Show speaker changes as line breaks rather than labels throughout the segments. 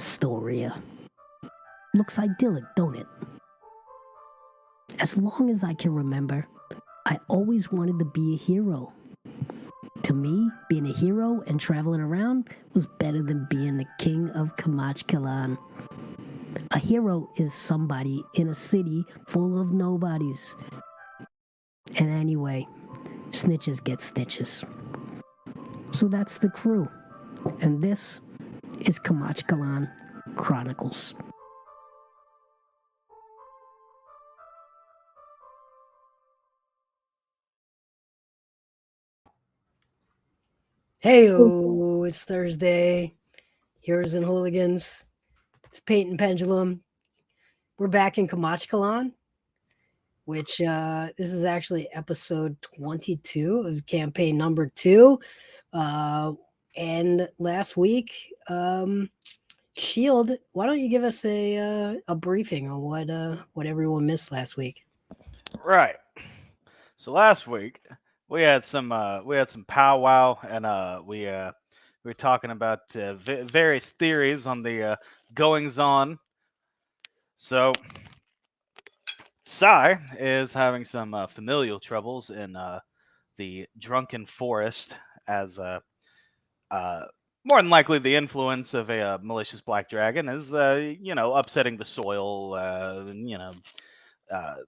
Astoria. Looks idyllic, don't it? As long as I can remember, I always wanted to be a hero. To me, being a hero and traveling around was better than being the king of Kamachkalan. A hero is somebody in a city full of nobodies. And anyway, snitches get stitches. So that's the crew. And this is Kamachkalan Chronicles. Hey-o, it's Thursday. Heroes and Hooligans. It's Peyton Pendulum. We're back in Kamachkalan, which this is actually episode 22 of campaign number 2. And last week, Shield, why don't you give us a briefing on what everyone missed last week?
Right. So last week we had some powwow, and we were talking about various theories on the goings on. So Sai is having some familial troubles in the drunken forest, as more than likely the influence of a malicious black dragon is upsetting the soil.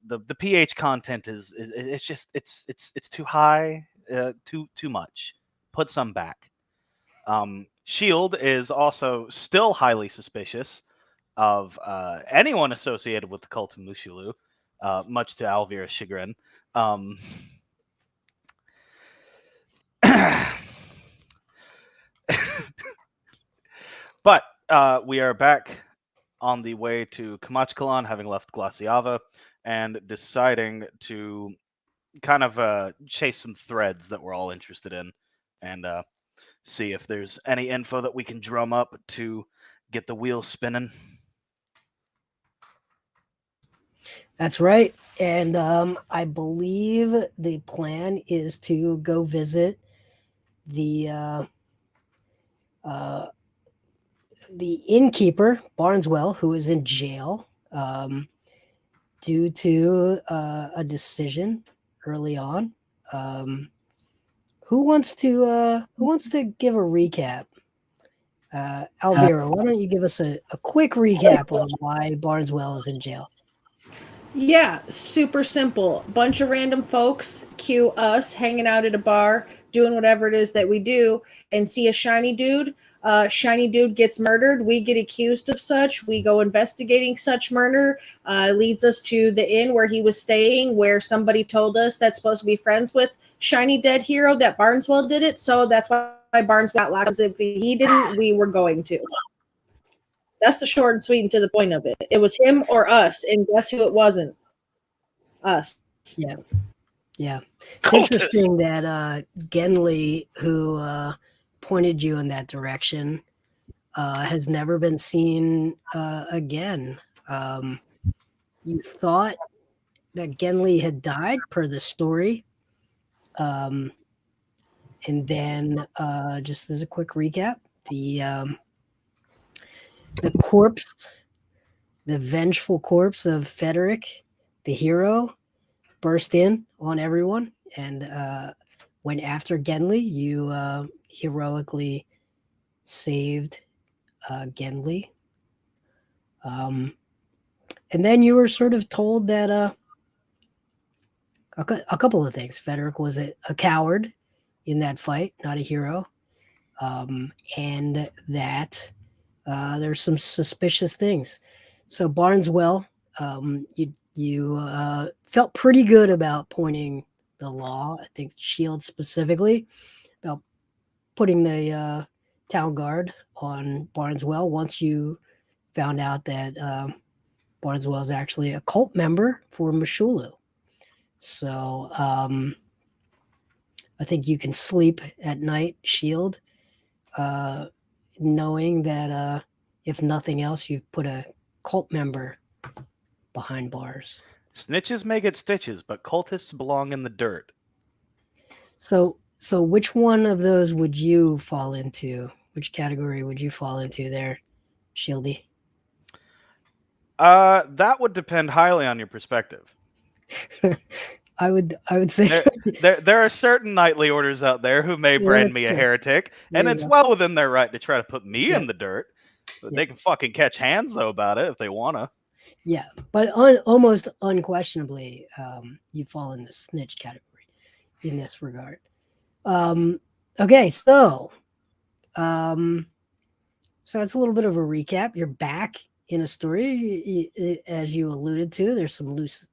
The pH content is it's just it's too high, too much. Put some back. Shield is also still highly suspicious of anyone associated with the cult of Mushulu, much to Alvira's chagrin. But we are back on the way to Kamachkalan, having left Glaciava, and deciding to kind of chase some threads that we're all interested in, and see if there's any info that we can drum up to get the wheels spinning.
That's right. And I believe the plan is to go visit the innkeeper, Barnswell, who is in jail due to a decision early on. Who wants to give a recap? Alvira, why don't you give us a quick recap on why Barnswell is in jail?
Yeah, super simple. Bunch of random folks, cue us hanging out at a bar, doing whatever it is that we do, and see a shiny dude. Shiny dude gets murdered. We get accused of such. We go investigating such murder. Leads us to the inn where he was staying, where somebody told us that's supposed to be friends with shiny dead hero, that Barnswell did it. So that's why Barnswell got locked. Because if he didn't, we were going to. That's the short and sweet and to the point of it. It was him or us, and guess who it wasn't? Us.
Yeah. It's interesting that Genli, who pointed you in that direction, has never been seen again. You thought that Genli had died per the story. And then just as a quick recap, the corpse, the vengeful corpse of Federik, the hero, burst in on everyone and went after Genli. You heroically saved Genli. And then you were sort of told that a couple of things. Federik was a coward in that fight, not a hero. And that there's some suspicious things. So Barnswell, you felt pretty good about pointing the law, I think Shield specifically, about putting the town guard on Barnswell once you found out that Barnswell is actually a cult member for Mushulu. So I think you can sleep at night, Shield, knowing that if nothing else, you've put a cult member behind bars.
Snitches may get stitches, but cultists belong in the dirt.
So which one of those would you fall into? Which category would you fall into there, Shieldy?
That would depend highly on your perspective.
I would say
There are certain knightly orders out there who may brand
that's
me a
true.
heretic, and
Yeah,
it's
yeah.
well within their right to try to put me
Yeah.
in the dirt.
Yeah.
They can fucking catch hands though about it if they wanna.
Yeah, but almost unquestionably, you fall in the snitch category in this regard. Okay, so it's a little bit of a recap. You're back in a story, as you alluded to. There's some loose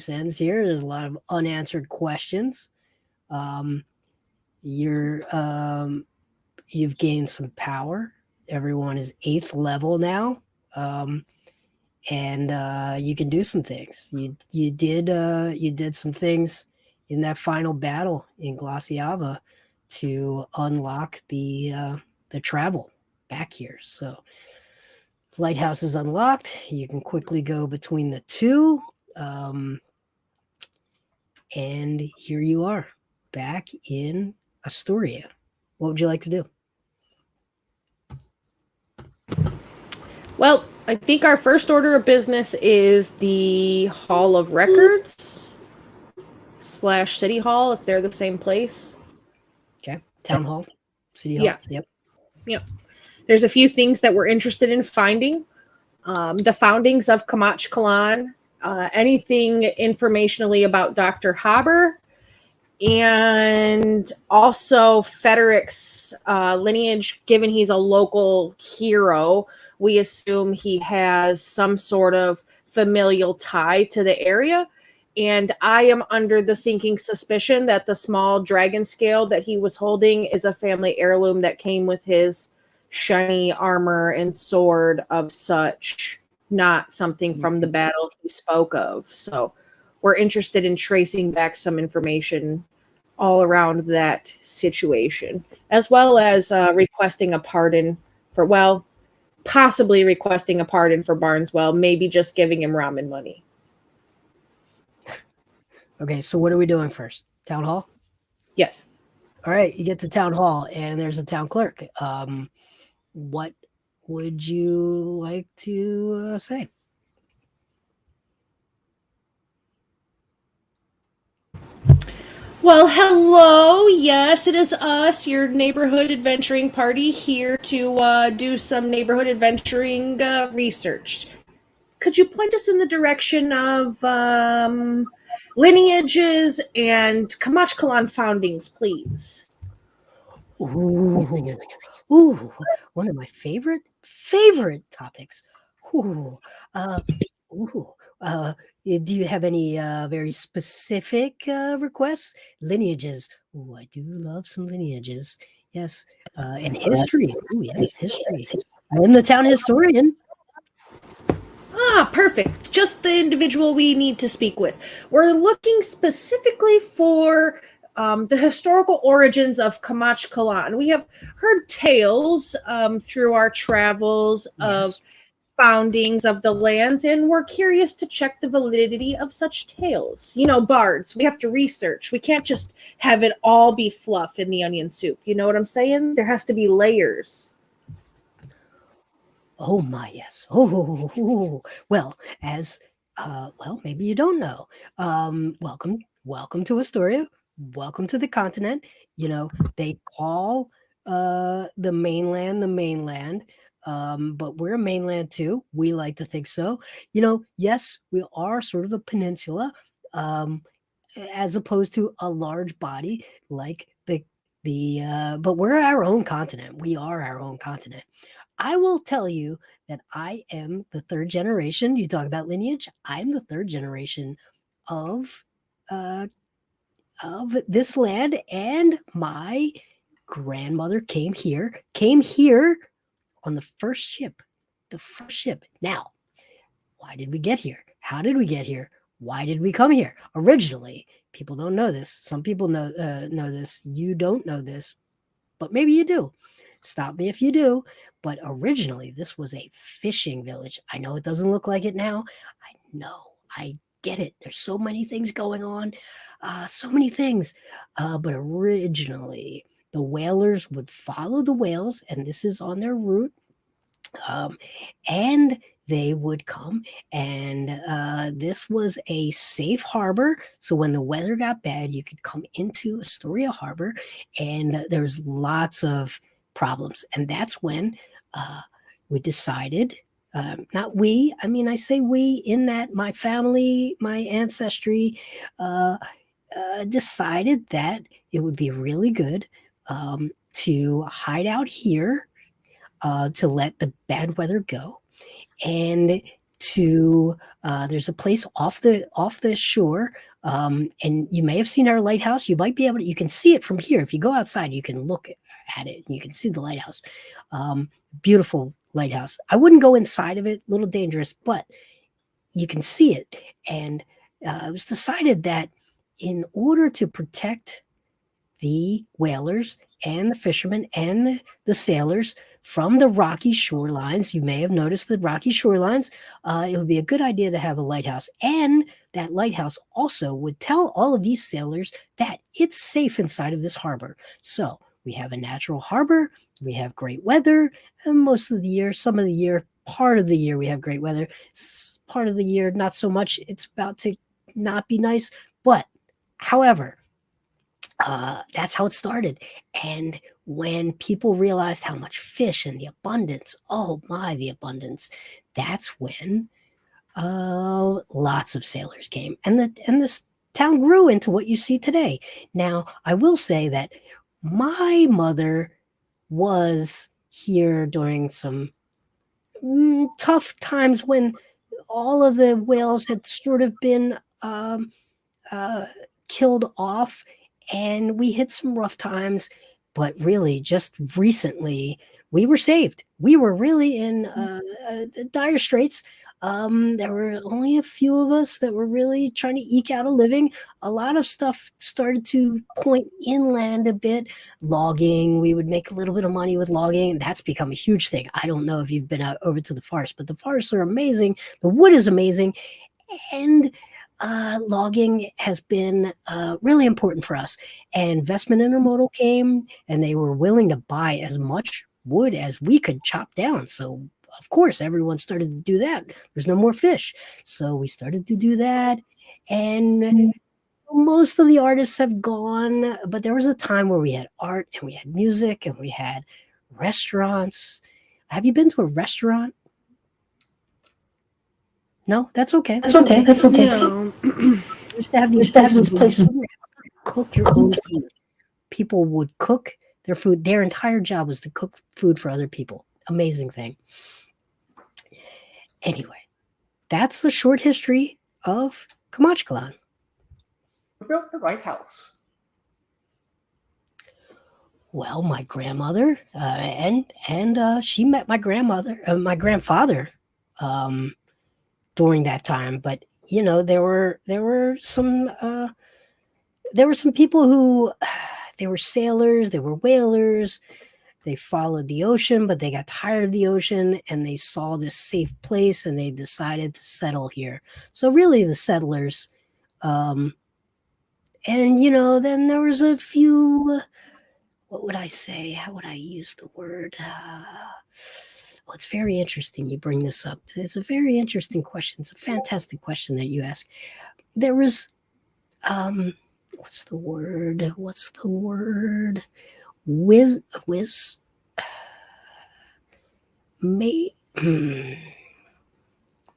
ends here. There's a lot of unanswered questions. You've gained some power. Everyone is 8th level now. And you can do some things. You did some things in that final battle in Glaciava to unlock the travel back here. So the lighthouse is unlocked. You can quickly go between the two, and here you are back in Astoria. What would you like to do?
Well, I think our first order of business is the Hall of Records / City Hall, if they're the same place.
Okay, Town Hall, City Hall.
Yeah. Yep. There's a few things that we're interested in finding. The foundings of Kamachkalan, anything informationally about Dr. Haber, and also Federik's lineage. Given he's a local hero, we assume he has some sort of familial tie to the area. And I am under the sinking suspicion that the small dragon scale that he was holding is a family heirloom that came with his shiny armor and sword of such, not something from the battle he spoke of. So we're interested in tracing back some information all around that situation, as well as requesting a pardon for, well, possibly requesting a pardon for Barnswell, maybe just giving him ramen money.
Okay, so what are we doing first? Town Hall?
Yes.
All right, you get to Town Hall, and there's a town clerk. What would you like to say?
Well, hello. Yes, it is us, your neighborhood adventuring party, here to do some neighborhood adventuring research. Could you point us in the direction of lineages and Kamachkalan foundings, please?
Ooh, one of my favorite topics. Ooh, do you have any very specific requests? Lineages. Ooh, I do love some lineages. Yes, and history. Ooh, yes, history. I am the town historian.
Ah, perfect. Just the individual we need to speak with. We're looking specifically for the historical origins of Kamachkalan. We have heard tales through our travels of foundings of the lands, and we're curious to check the validity of such tales. You know, bards, we have to research. We can't just have it all be fluff in the onion soup. You know what I'm saying? There has to be layers.
Oh my, yes. Oh, well, maybe you don't know. Welcome to Astoria. Welcome to the continent. You know, they call the mainland, but we're a mainland too. We like to think so. You know, yes, we are sort of a peninsula, as opposed to a large body like but we're our own continent. We are our own continent. I will tell you that I am the 3rd generation. You talk about lineage. I'm the 3rd generation of this land, and my grandmother came here on the first ship. Now, why did we get here? How did we get here? Why did we come here? Originally, people don't know this. Some people know this. You don't know this, but maybe you do. Stop me if you do. But originally, this was a fishing village. I know it doesn't look like it now. I know. I get it. There's so many things going on. So many things. But originally, the whalers would follow the whales, and this is on their route. And they would come, and this was a safe harbor. So when the weather got bad, you could come into Astoria Harbor, and there was lots of problems. And that's when we decided, not we, I mean, I say we in that my family, my ancestry, decided that it would be really good to hide out here, to let the bad weather go, and to there's a place off the shore, and you may have seen our lighthouse. You might be able to, you can see it from here. If you go outside, you can look at it and you can see the lighthouse. Beautiful lighthouse. I wouldn't go inside of it, a little dangerous, but you can see it. And it was decided that in order to protect the whalers and the fishermen and the sailors from the rocky shorelines, you may have noticed the rocky shorelines, it would be a good idea to have a lighthouse. And that lighthouse also would tell all of these sailors that it's safe inside of this harbor. So we have a natural harbor, we have great weather, and most of the year, some of the year, part of the year, we have great weather. Part of the year, not so much. It's about to not be nice. But however, that's how it started. And when people realized how much fish and the abundance, oh my, the abundance, that's when lots of sailors came, and this town grew into what you see today. Now, I will say that my mother was here during some tough times when all of the whales had sort of been killed off, and we hit some rough times. But really, just recently, we were saved. We were really in dire straits. There were only a few of us that were really trying to eke out a living. A lot of stuff started to point inland a bit. Logging, we would make a little bit of money with logging. That's become a huge thing. I don't know if you've been out over to the forests, but the forests are amazing. The wood is amazing. And logging has been really important for us. And Investment Intermodal came, and they were willing to buy as much wood as we could chop down. So of course, everyone started to do that. There's no more fish. So we started to do that. And most of the artists have gone, but there was a time where we had art and we had music and we had restaurants. Have you been to a restaurant? No, that's okay.
That's okay. That's okay.
No.
Used to have these places where you cook your own food. People would cook their food. Their entire job was to cook food for other people. Amazing thing. Anyway, that's a short history of Kamachkalan.
Who built the lighthouse?
Well, my grandmother, and she met my grandfather, during that time. But you know, there were some people who they were sailors, they were whalers. They followed the ocean, but they got tired of the ocean, and they saw this safe place, and they decided to settle here. So really, the settlers, and you know, then there was a few. What would I say? How would I use the word? Well, it's very interesting you bring this up. It's a very interesting question. It's a fantastic question that you ask. There was, what's the word?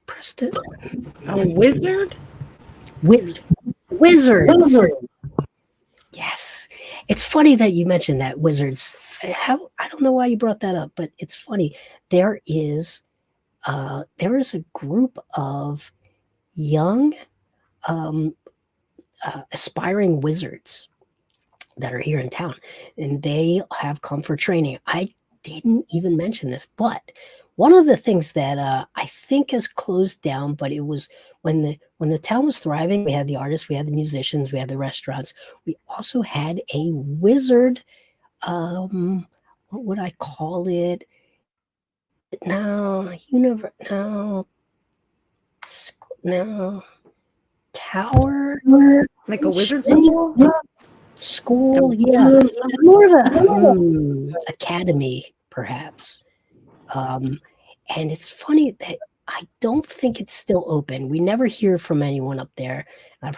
Preston.
A wizard?
Wizards. Yes. It's funny that you mentioned that, wizards. I don't know why you brought that up, but it's funny. There is a group of young aspiring wizards that are here in town, and they have come for training. I didn't even mention this, but one of the things that I think has closed down, but it was when the town was thriving. We had the artists, we had the musicians, we had the restaurants. We also had a wizard. What would I call it? No, tower,
Like a wizard
school, yeah, more of a academy, perhaps. And it's funny that I don't think it's still open. We never hear from anyone up there. I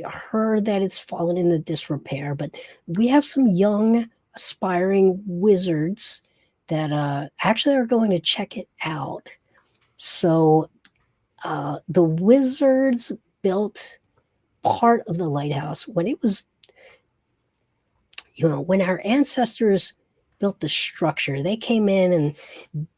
heard that it's fallen into disrepair, but we have some young aspiring wizards that actually are going to check it out. So the wizards built part of the lighthouse when it was, when our ancestors built the structure. They came in and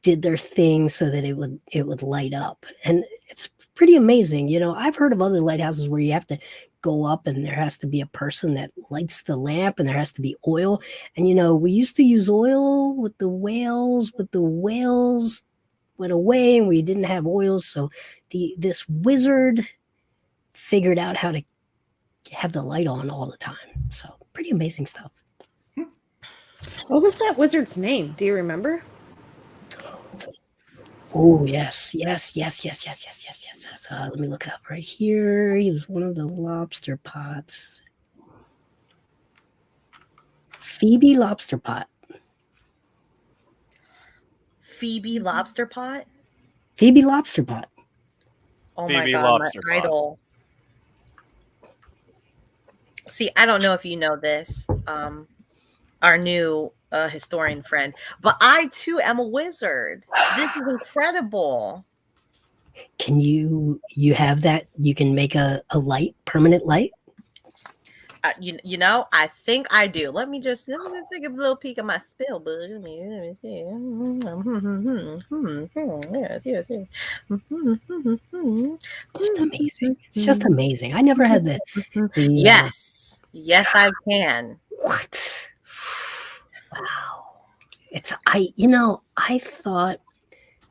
did their thing so that it would light up, and it's pretty amazing. I've heard of other lighthouses where you have to go up and there has to be a person that lights the lamp and there has to be oil. And we used to use oil with the whales, but the whales went away and we didn't have oil. So this wizard figured out how to have the light on all the time. So pretty amazing stuff.
What was that wizard's name? Do you remember?
Oh, yes. Let me look it up right here. He was one of the lobster pots. Phoebe Lobster Pot.
Phoebe Lobster Pot?
Phoebe Lobster Pot.
Oh
Phoebe
my God,
Lobster
my
Pot.
idol. See, I don't know if you know this, our new historian friend, but I too am a wizard. This is incredible.
Can you have that? You can make a light, permanent light?
I think I do. Let me just take a little peek at my spell book. Let me see. Yes.
Just amazing. It's just amazing. I never had the
Yes, I can.
What? Wow. I thought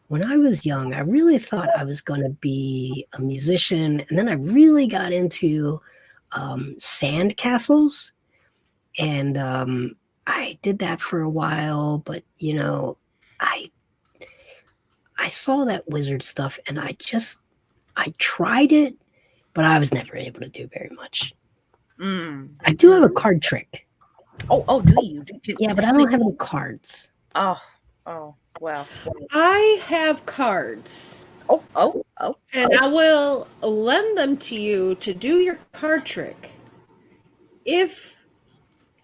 when I was young, I really thought I was going to be a musician. And then I really got into sand castles. And I did that for a while. But, I saw that wizard stuff and I tried it, but I was never able to do very much. I do have a card trick.
Oh, do you?
Yeah, but I don't have any cards.
Oh, well.
I have cards.
Oh.
And I will lend them to you to do your card trick if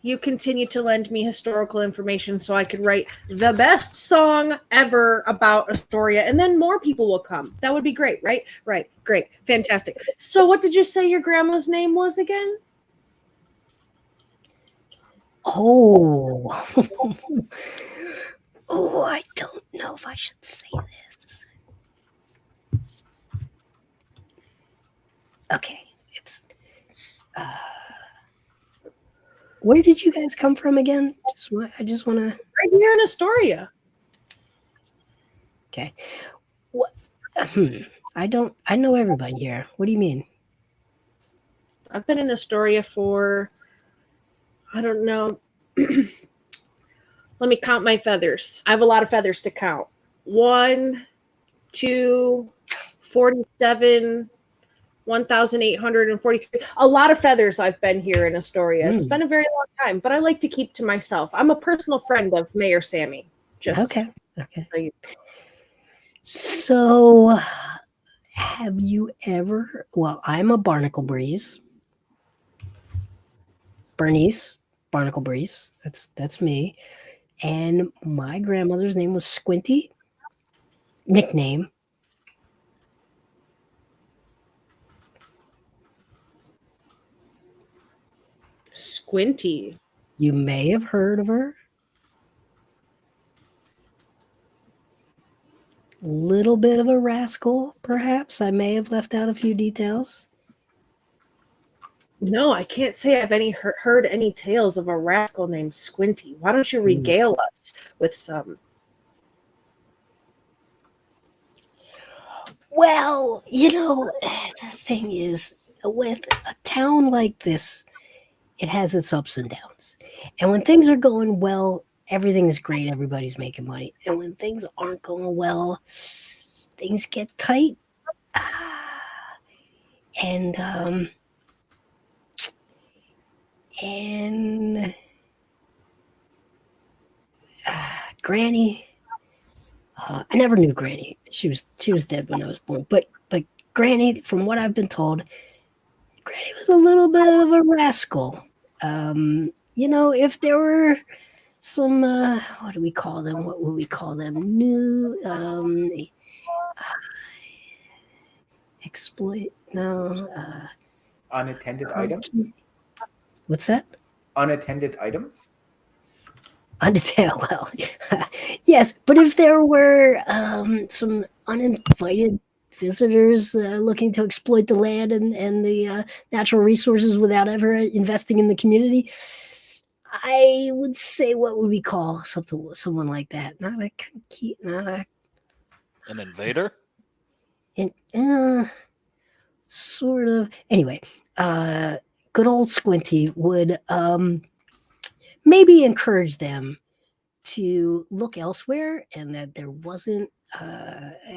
you continue to lend me historical information so I can write the best song ever about Astoria, and then more people will come. That would be great, right? Right. Great. Fantastic. So what did you say your grandma's name was again?
Oh. I don't know if I should say this. Okay. It's where did you guys come from again? I just want to.
Right here in Astoria.
Okay. What? I know everybody here. What do you mean?
I've been in Astoria for, I don't know. Let me count my feathers. I have a lot of feathers to count. 1, 2, 47, 1,843. A lot of feathers I've been here in Astoria. It's been a very long time, but I like to keep to myself. I'm a personal friend of Mayor Sammy.
Okay. So, have you ever? Well, I'm a Barnacle Breeze. Bernice Barnacle Breeze. That's me. And my grandmother's name was Squinty. Nickname.
Squinty.
You may have heard of her. Little bit of a rascal, perhaps. I may have left out a few details.
No, I can't say I've heard any tales of a rascal named Squinty. Why don't you regale us with some?
Well, the thing is, with a town like this, it has its ups and downs. And when things are going well, everything is great. Everybody's making money. And when things aren't going well, things get tight. And Granny, I never knew Granny. She was dead when I was born. But Granny, from what I've been told, Granny was a little bit of a rascal. If there were some what do we call them? What would we call them? New exploit? No.
Unattended items?
What's that?
Unattended items?
Unattended. Well, yes, but if there were some uninvited visitors looking to exploit the land and the natural resources without ever investing in the community, I would say, what would we call someone like that? Not a
An invader?
Sort of. Anyway, good old Squinty would maybe encourage them to look elsewhere, and that there wasn't.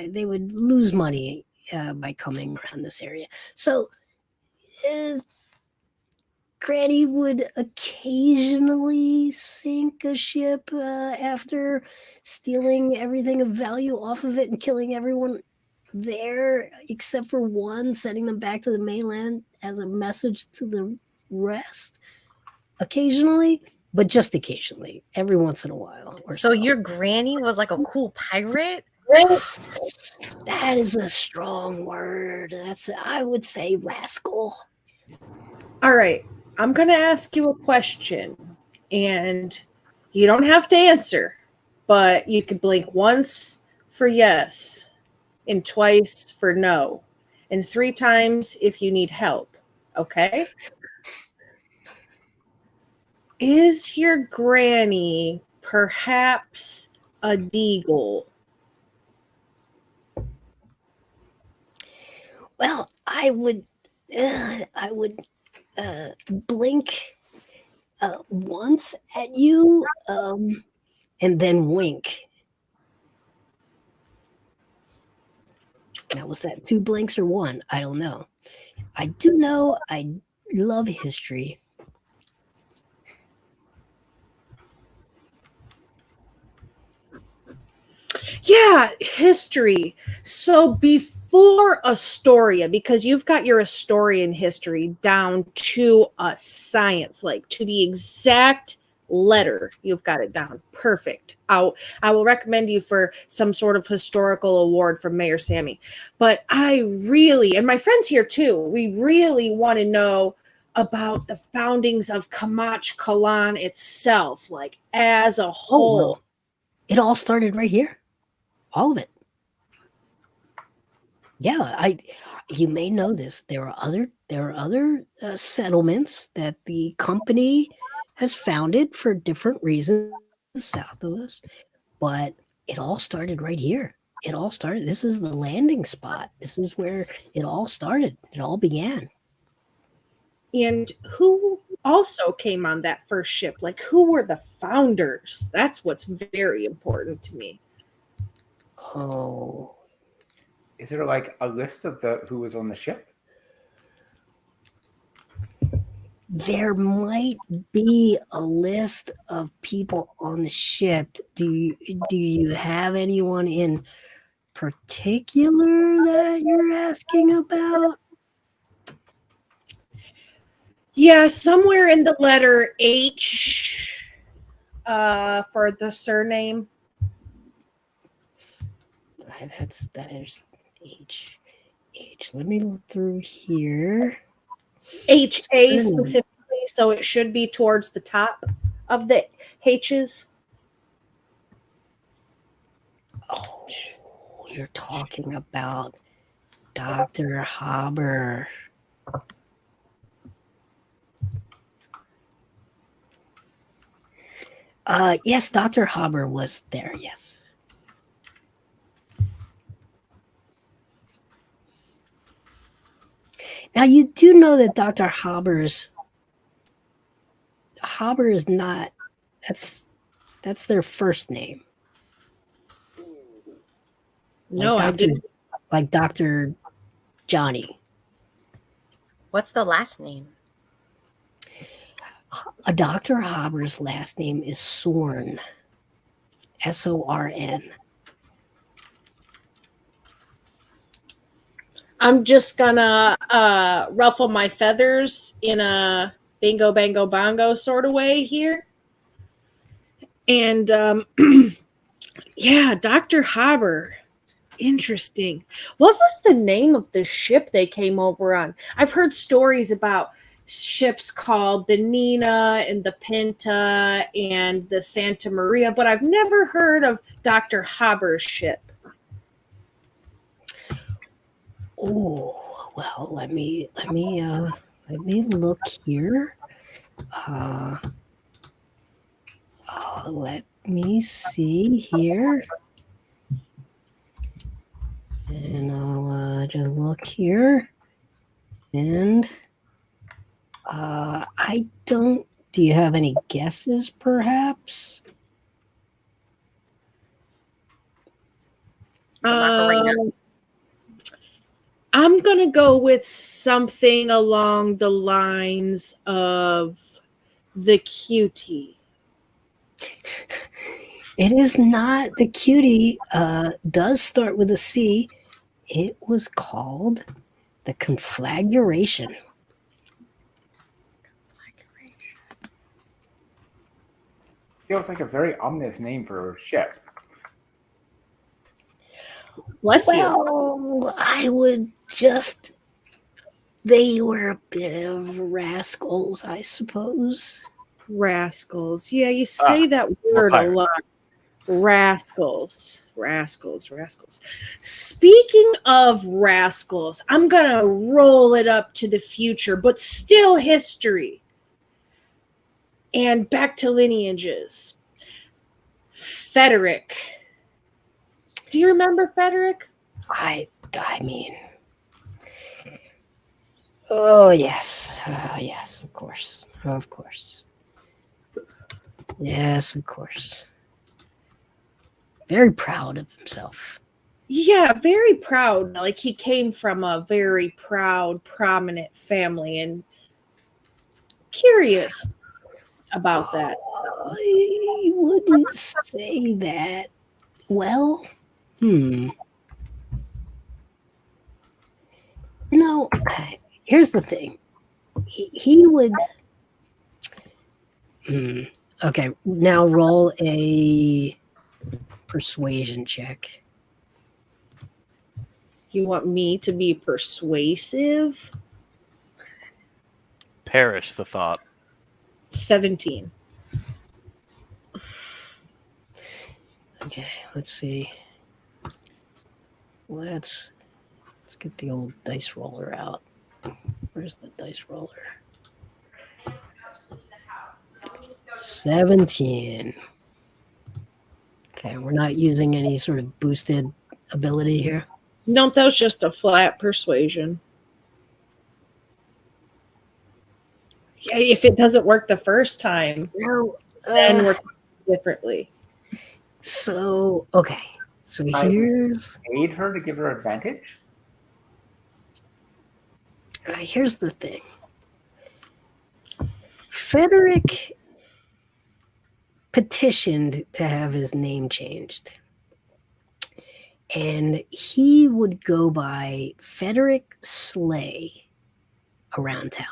They would lose money by coming around this area. So, Granny would occasionally sink a ship after stealing everything of value off of it and killing everyone there except for one, sending them back to the mainland as a message to the rest. Occasionally, but just occasionally, every once in a while.
So your granny was like a cool pirate?
That is a strong word. I would say rascal.
All right. I'm going to ask you a question, and you don't have to answer, but you could blink once for yes, and twice for no, and 3 times if you need help. Okay? Is your granny perhaps a deagle?
Well, I would blink once at you and then wink. Now, was that 2 blinks or 1? I don't know. I do know I love history.
Yeah, history. So before Astoria, because you've got your Astorian history down to a science, like to the exact letter, you've got it down. Perfect. I will recommend you for some sort of historical award from Mayor Sammy. But I really, and my friends here too, we really want to know about the foundings of Kamach Kalan itself, like as a whole.
Well, it all started right here. All of it. Yeah, you may know this. There are other settlements that the company has founded for different reasons south of us, but it all started right here. It all started. This is the landing spot. This is where it all started. It all began.
And who also came on that first ship? Like, who were the founders? That's what's very important to me.
Oh,
Is there like a list of who was on the ship?
there might be a list of people on the ship. Do you have anyone in particular that you're asking about?
Yeah, somewhere in the letter H for the surname.
There's H. Let me look through here.
HA specifically, so it should be towards the top of the H's.
Oh, you're talking about Dr. Haber. Yes, Dr. Haber was there, yes. Now, you do know that Dr. Haber is not, that's their first name.
No, I didn't.
Like Dr. Johnny.
What's the last name?
Dr. Haber's last name is Sorn. Sorn.
I'm just gonna ruffle my feathers in a bingo, bango, bongo sort of way here. And yeah, Dr. Haber. Interesting. What was the name of the ship they came over on? I've heard stories about ships called the Nina and the Pinta and the Santa Maria, but I've never heard of Dr. Haber's ship.
Oh, well, let me look here. Let me see here. And I'll just look here. And I don't. Do you have any guesses, perhaps?
I'm gonna go with something along the lines of the cutie.
It is not the cutie. Does start with a C. It was called the conflagration.
Feels like a very ominous name for a ship.
Bless you.
Well, I would just. They were a bit of rascals, I suppose.
Rascals. Yeah, you say that word a
pirates.
lot. Rascals. Speaking of rascals, I'm going to roll it up to the future, but still history. And back to lineages. Federik. Do you remember Federik?
I mean. Oh, yes. Yes, of course. Of course. Yes, of course. Very proud of himself.
Yeah, very proud. Like he came from a very proud, prominent family, and curious about that.
I wouldn't say that. Well, No, here's the thing. He would. Okay, now roll a persuasion check.
You want me to be persuasive?
Perish the thought.
17.
Okay, let's see. Let's get the old dice roller out. Where's the dice roller? 17. Okay, we're not using any sort of boosted ability here.
No, that was just a flat persuasion. Yeah, if it doesn't work the first time,
No,
then we're talking differently.
So, okay. So here's
her to give her advantage?
here's the thing. Federik petitioned to have his name changed. And he would go by Federik Slay around town.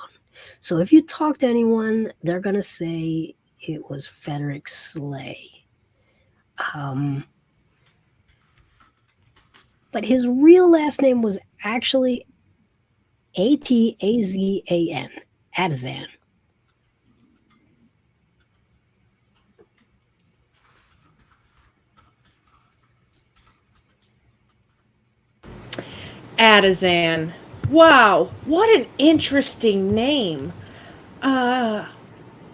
So if you talk to anyone, they're going to say it was Federik Slay. But his real last name was actually Atazan, Atazan.
Atazan. Wow, what an interesting name. I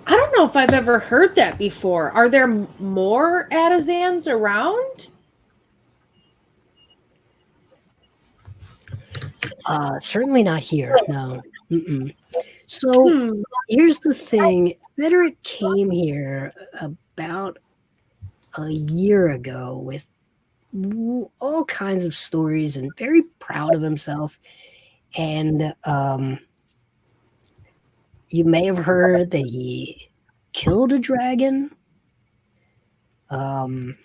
don't know if I've ever heard that before. Are there more Atazans around?
Certainly not here. No. So here's the thing. Federik came here about a year ago with all kinds of stories and very proud of himself. And you may have heard that he killed a dragon. And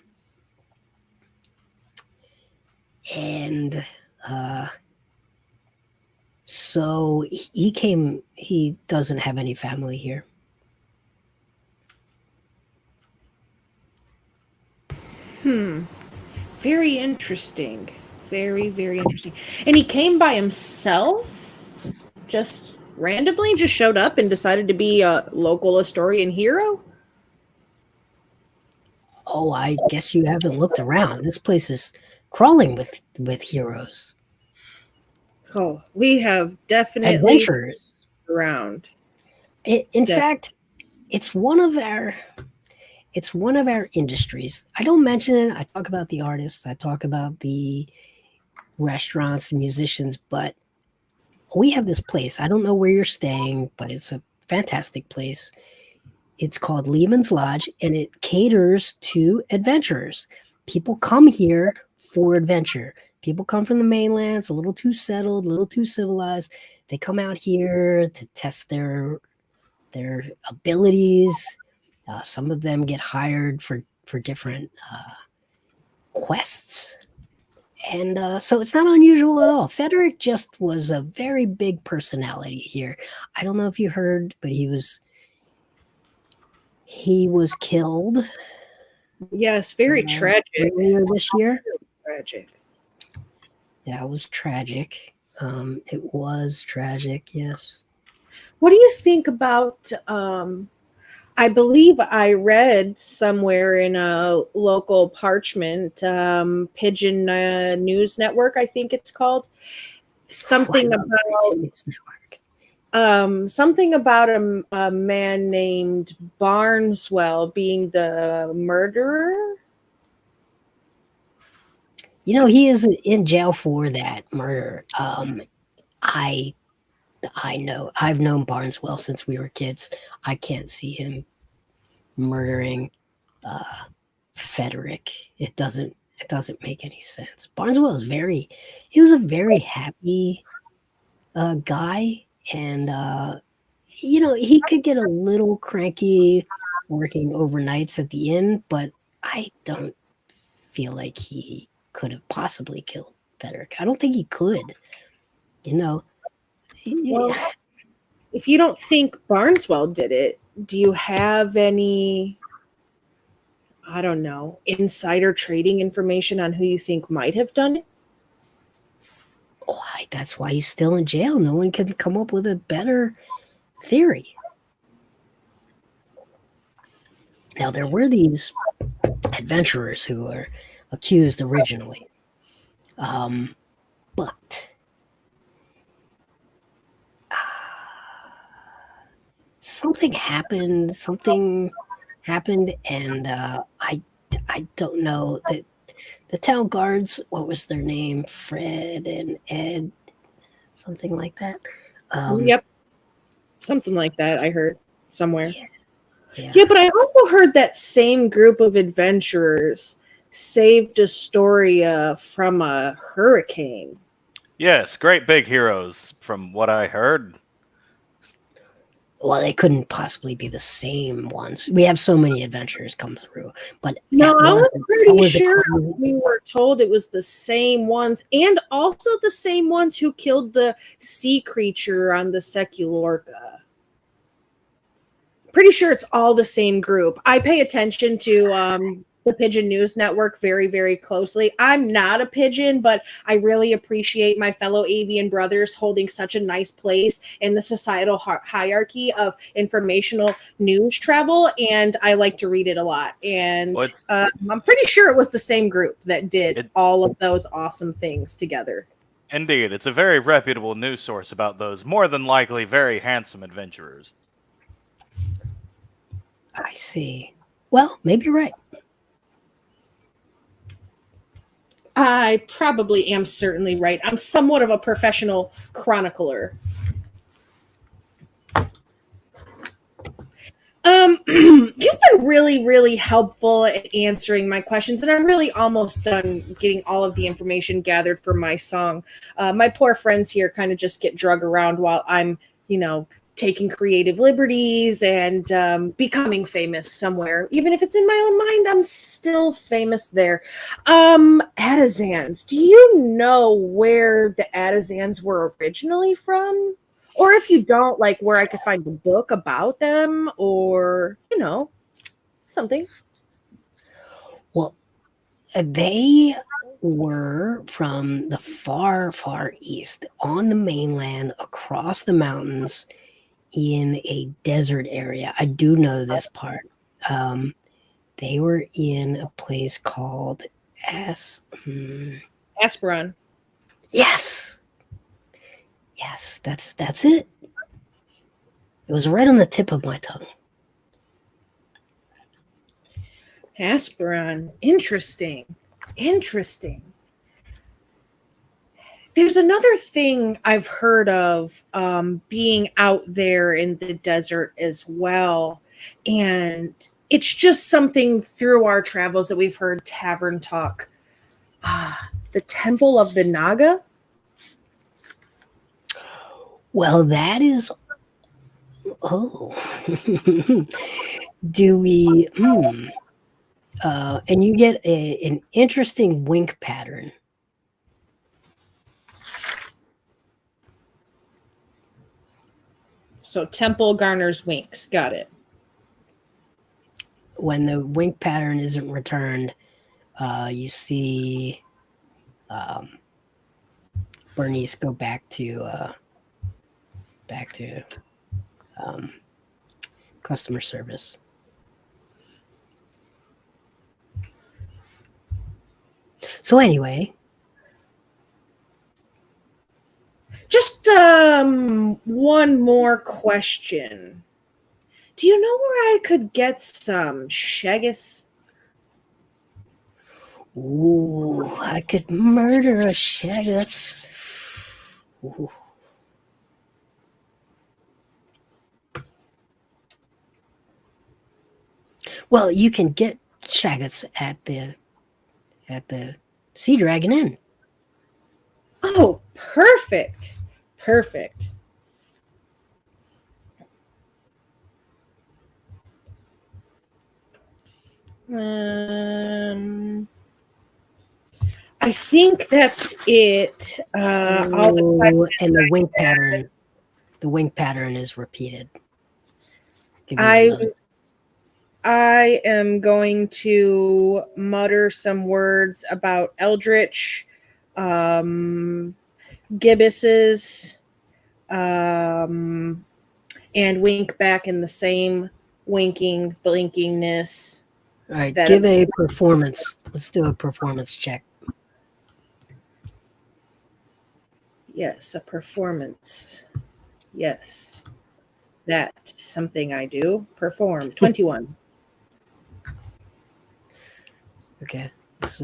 So he came. He doesn't have any family here.
Very interesting. Very, very interesting. And he came by himself? Just randomly? Just showed up and decided to be a local historian hero?
Oh, I guess you haven't looked around. This place is crawling with heroes,
Oh, we have definitely
adventurers.
around.
In fact, it's one of our industries. I don't mention it. I talk about the artists. I talk about the restaurants, musicians, but we have this place. I don't know where you're staying, but it's a fantastic place. It's called Lehman's Lodge, and it caters to adventurers. People come here for adventure. People come from the mainland. It's a little too settled, a little too civilized. They come out here to test their abilities. Some of them get hired for different quests. And so it's not unusual at all. Federik just was a very big personality here. I don't know if you heard, but he was killed.
Yes, very tragic.
Earlier this year.
Tragic.
Yeah, it was tragic. It was tragic, yes.
What do you think about I believe I read somewhere in a local parchment, Pigeon News Network, I think it's called, something about a man named Barnswell being the murderer.
You know, he is in jail for that murder. I've known Barnswell since we were kids. I can't see him murdering Federik. It doesn't make any sense. Barnswell was he was a very happy guy, and he could get a little cranky working overnights at the inn, but I don't feel like he could have possibly killed Federik. I don't think he could. Well,
if you don't think Barnswell did it, do you have any, I don't know, insider trading information on who you think might have done it?
Why? That's why he's still in jail. No one can come up with a better theory. Now, there were these adventurers who were accused originally. But something happened, and I don't know. The town guards, what was their name? Fred and Ed, something like that.
Yep. Something like that, I heard somewhere.
Yeah,
but I also heard that same group of adventurers saved Astoria from a hurricane.
Yes, great big heroes, from what I heard.
Well, they couldn't possibly be the same ones. We have so many adventurers come through, but
no, I was pretty sure we were told it was the same ones, and also the same ones who killed the sea creature on the Seculorca. Pretty sure it's all the same group. I pay attention to the Pigeon News Network very, very closely. I'm not a pigeon, but I really appreciate my fellow avian brothers holding such a nice place in the societal hierarchy of informational news travel, and I like to read it a lot. And I'm pretty sure it was the same group that did all of those awesome things together.
Indeed, it's a very reputable news source about those more than likely very handsome adventurers.
I see. Well, maybe you're right.
I probably am certainly right. I'm somewhat of a professional chronicler. You've been really, really helpful at answering my questions, and I'm really almost done getting all of the information gathered for my song. My poor friends here kind of just get drug around while I'm, taking creative liberties and becoming famous somewhere. Even if it's in my own mind, I'm still famous there. Atazans. Do you know where the Atazans were originally from? Or if you don't, like where I could find a book about them or, something.
Well, they were from the far, far east on the mainland across the mountains in a desert area. I do know this part. They were in a place called
Asperon.
Yes, that's it. It was right on the tip of my tongue.
Asperon. Interesting. There's another thing I've heard of being out there in the desert as well. And it's just something through our travels that we've heard tavern talk. The Temple of the Naga?
Well, that is... Oh. Do we... and you get an interesting wink pattern.
So Temple garners winks. Got it.
When the wink pattern isn't returned, you see Bernice go back to customer service. So anyway,
just one more question. Do you know where I could get some shaggis?
Ooh, I could murder a shaggis. Ooh. Well, you can get shaggis at the Sea Dragon Inn.
Oh, perfect. I think that's it. All the
and the wink pattern is repeated.
I am going to mutter some words about Eldritch, gibbuses, and wink back in the same winking, blinkingness.
All right, give a performance. Let's do a performance check.
Yes, a performance. Yes. That's something I do. Perform. 21.
Okay. It's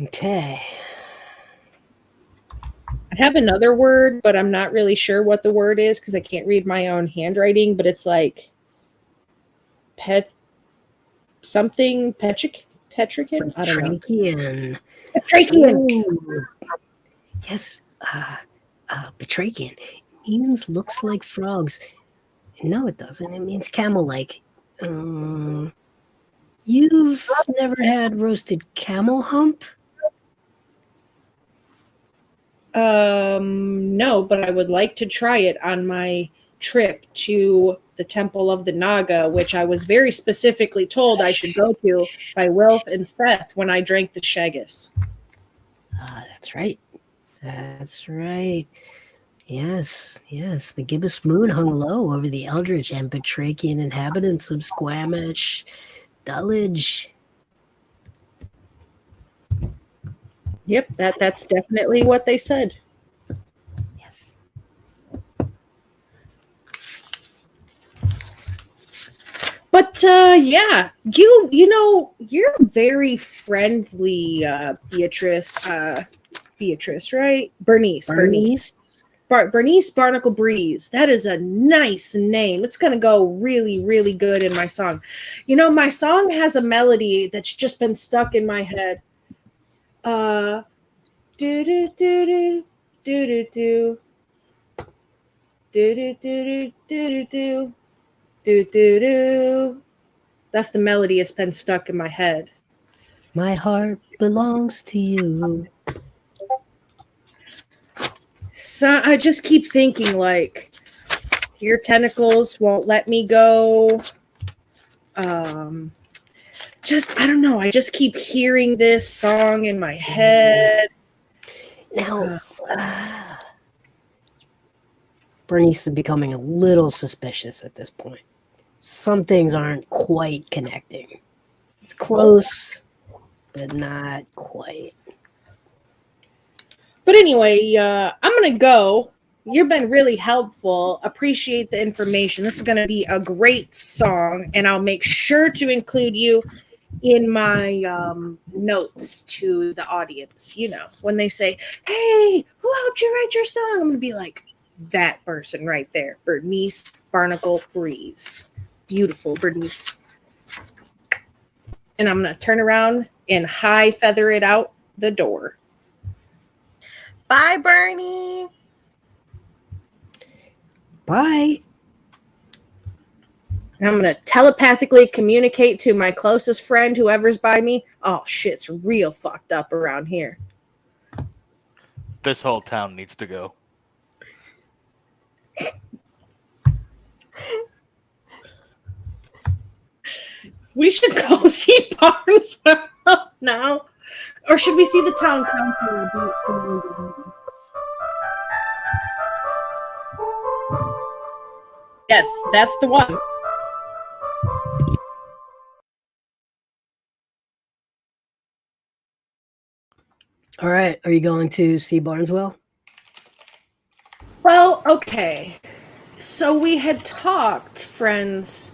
okay.
I have another word, but I'm not really sure what the word is because I can't read my own handwriting, but it's like petrican? I don't know. Petrachian.
Yes. Petrachian means looks like frogs. No, it doesn't. It means camel-like. You've never had roasted camel hump?
No, but I would like to try it on my trip to the Temple of the Naga, which I was very specifically told I should go to by Wilf and Seth when I drank the shaggis.
That's right. That's right. Yes. The gibbous moon hung low over the eldritch and Petrachian inhabitants of Squamish, Dulwich.
Yep, that's definitely what they said.
Yes.
But yeah, you know, you're very friendly, Beatrice, right? Bernice. Bernice Barnacle Breeze. That is a nice name. It's gonna go really, really good in my song. You know, my song has a melody that's just been stuck in my head. Do do do do do do do do do do do do do do. That's the melody. It's been stuck in my head.
My heart belongs to you.
So I just keep thinking, like, your tentacles won't let me go. Just I don't know. I just keep hearing this song in my head.
Now, Bernice is becoming a little suspicious at this point. Some things aren't quite connecting. It's close, but not quite.
But anyway, I'm gonna go. You've been really helpful. Appreciate the information. This is gonna be a great song, and I'll make sure to include you in my notes to the audience. You know, when they say, "Hey, who helped you write your song?" I'm gonna be like, that person right there, Bernice Barnacle Breeze. Beautiful, Bernice. And I'm gonna turn around and high feather it out the door.
Bye, Bernie.
Bye.
And I'm gonna telepathically communicate to my closest friend, whoever's by me. Oh shit, it's real fucked up around here.
This whole town needs to go.
We should go see Barnswell now. Or should we see the town council? Yes, that's the one.
All right. Are you going to see Barnswell?
Well, okay. So we had talked, friends,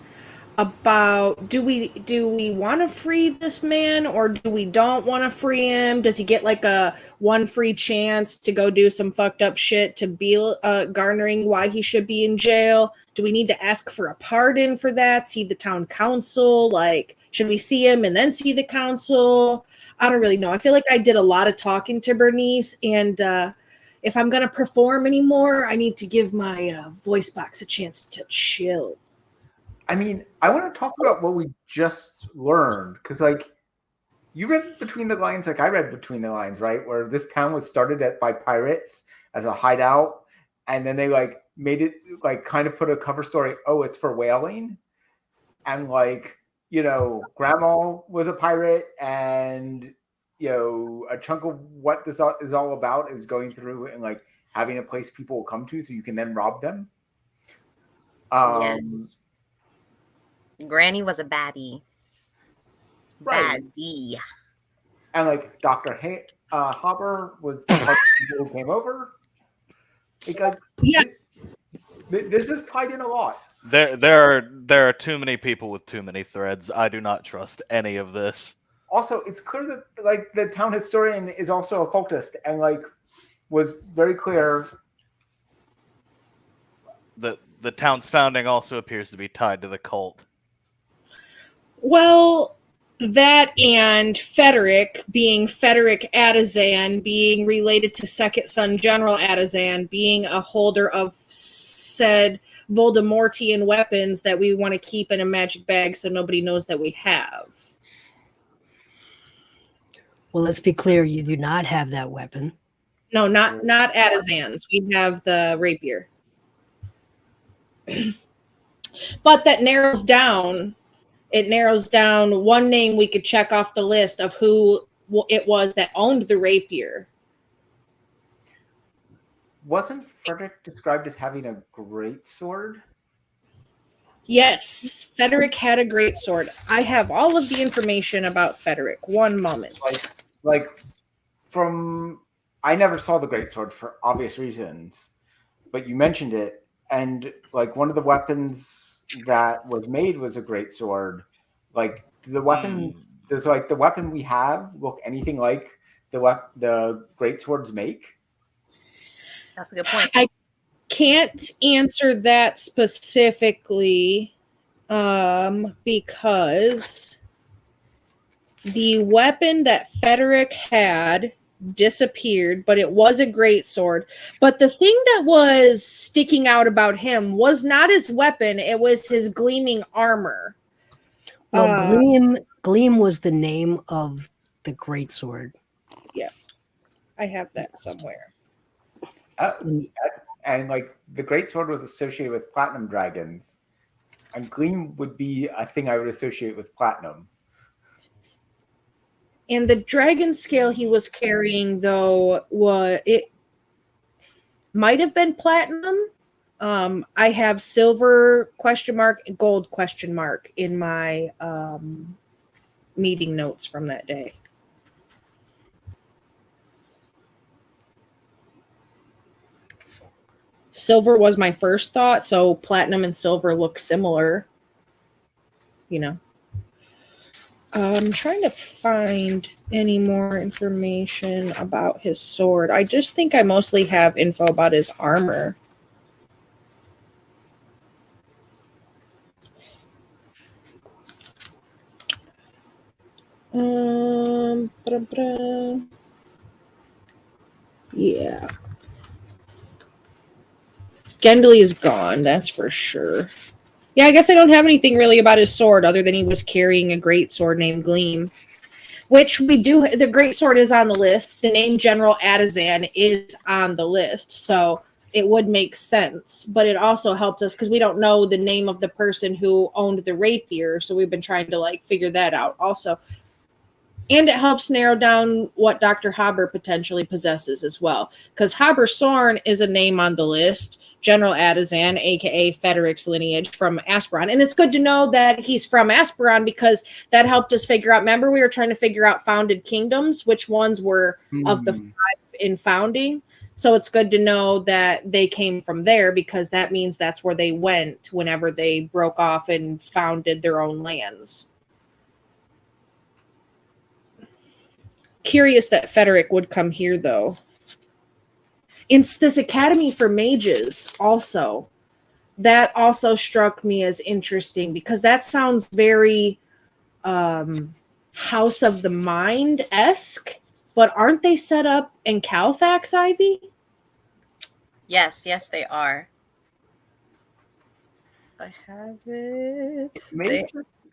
about do we want to free this man, or do we don't want to free him? Does he get like a one free chance to go do some fucked up shit to be garnering why he should be in jail? Do we need to ask for a pardon for that? See the town council? Like, should we see him and then see the council? I don't really know. I feel like I did a lot of talking to Bernice, and if I'm gonna perform anymore, I need to give my voice box a chance to chill.
I mean, I want to talk about what we just learned, because, like, you read between the lines, like I read between the lines, right? Where this town was started by pirates as a hideout, and then they, like, made it, like, kind of put a cover story, oh, it's for whaling, and, like, you know, Grandma was a pirate, and, you know, a chunk of what this is all about is going through and, like, having a place people will come to so you can then rob them.
Yes. Granny was a baddie.
Right.
Baddie.
And, like, Dr. Haber was part of the people who came over. Because
Yeah.
this is tied in a lot.
There are too many people with too many threads. I do not trust any of this.
Also, it's clear that, like, the town historian is also a cultist and, like, was very clear.
The town's founding also appears to be tied to the cult.
Well, that and Federik being Federik Atazan, being related to second son General Atazan, being a holder of said Voldemortian weapons that we want to keep in a magic bag so nobody knows that we have.
Well, let's be clear. You do not have that weapon.
No, not Atazan's. We have the rapier. But that narrows down. It narrows down one name we could check off the list of who it was that owned the rapier.
Wasn't Frederick described as having a great sword?
Yes, Federik had a great sword. I have all of the information about Federik. One moment.
Like I never saw the great sword for obvious reasons, but you mentioned it, and, like, one of the weapons that was made was a great sword. Like, the weapons, does, like, the weapon we have look anything like the great swords make?
That's a good point.
can't answer that specifically because the weapon that Federik had disappeared, but it was a greatsword. But the thing that was sticking out about him was not his weapon, it was his gleaming armor.
Well, Gleam was the name of the greatsword.
Yeah, I have that somewhere.
And like the greatsword was associated with platinum dragons, and Gleam would be a thing I would associate with platinum.
And the dragon scale he was carrying, though, it might have been platinum. I have silver ? Gold ? in my meeting notes from that day. Silver was my first thought, so platinum and silver look similar. You know. I'm trying to find any more information about his sword. I just think I mostly have info about his armor. Yeah. Gendley is gone, that's for sure. Yeah, I guess I don't have anything really about his sword other than he was carrying a great sword named Gleam. Which we do, the great sword is on the list. The name General Atazan is on the list. So it would make sense. But it also helps us because we don't know the name of the person who owned the rapier. So we've been trying to like figure that out also. And it helps narrow down what Dr. Haber potentially possesses as well. Because Haber Sorn is a name on the list. General Atazan, a.k.a. Federik's lineage from Asperon. And it's good to know that he's from Asperon because that helped us figure out. Remember, we were trying to figure out founded kingdoms, which ones were of the 5 in founding. So it's good to know that they came from there because that means that's where they went whenever they broke off and founded their own lands. Curious that Federik would come here, though. It's this Academy for Mages also. That also struck me as interesting because that sounds very House of the Mind-esque, but aren't they set up in Calfax, Ivy?
Yes, they are. I have it.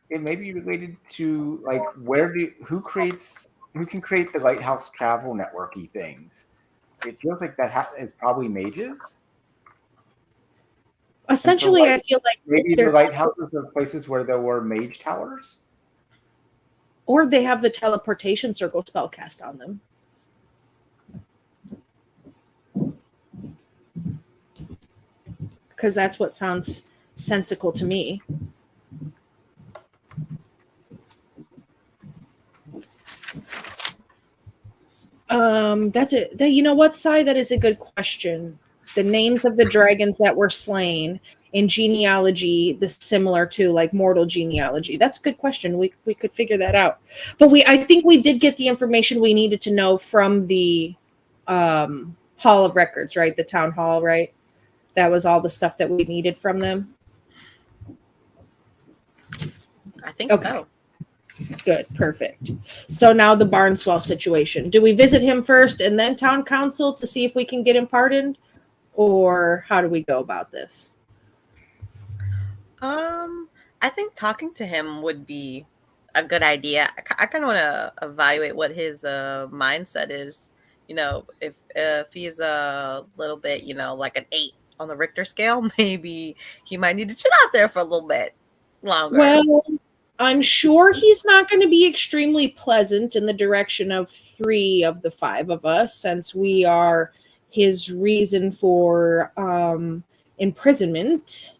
It may be related to like who can create the lighthouse travel networky things. It feels like that is probably mages.
Essentially, I feel like
maybe the lighthouses are places where there were mage towers.
Or they have the teleportation circle spell cast on them. Because that's what sounds sensical to me. That's it. You know what, Sai? That is a good question. The names of the dragons that were slain in genealogy, similar to like mortal genealogy. That's a good question. We could figure that out. But I think we did get the information we needed to know from the Hall of Records, right? The town hall, right? That was all the stuff that we needed from them.
I think so.
Good, perfect. So now the Barnswell situation. Do we visit him first and then town council to see if we can get him pardoned? Or how do we go about this?
I think talking to him would be a good idea. I kind of want to evaluate what his mindset is. You know, if he's a little bit, like an 8 on the Richter scale, maybe he might need to chill out there for a little bit longer.
Well, I'm sure he's not going to be extremely pleasant in the direction of 3 of the 5 of us, since we are his reason for imprisonment.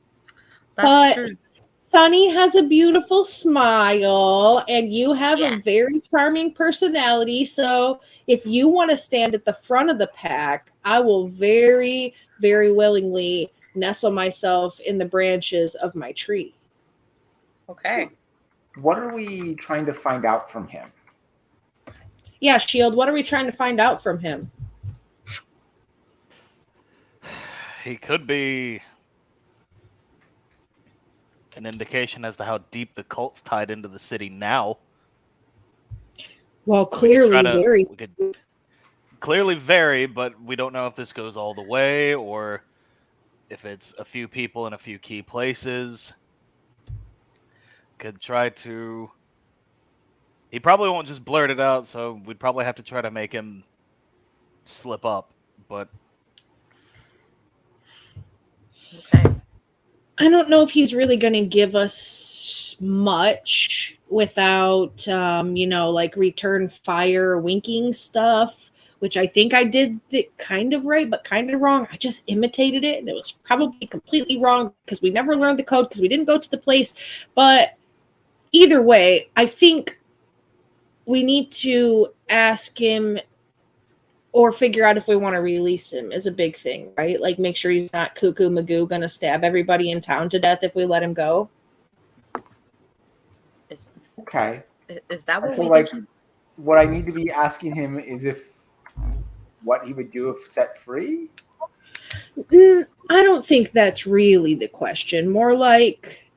That's
but
true.
Sunny has a beautiful smile, and you have a very charming personality. So if you want to stand at the front of the pack, I will very, very willingly nestle myself in the branches of my tree.
Okay.
What are we trying to find out from him?
Yeah, Shield, what are we trying to find out from him?
he could be an indication as to how deep the cult's tied into the city now.
Well,
We could
clearly,
try to-
very.
we could clearly vary, but we don't know if this goes all the way or if it's a few people in a few key places. Could try to. He probably won't just blurt it out, so we'd probably have to try to make him slip up. But
Okay.
I don't know if he's really going to give us much without, like return fire or winking stuff, which I think I did it kind of right, but kind of wrong. I just imitated it, and it was probably completely wrong because we never learned the code because we didn't go to the place. But either way, I think we need to ask him or figure out if we want to release him is a big thing, right? Like make sure he's not cuckoo magoo gonna stab everybody in town to death if we let him go.
Okay.
Is that
I
what
feel
we
like
think?
what I need to be asking him is what he would do if set free.
I don't think that's really the question. More like,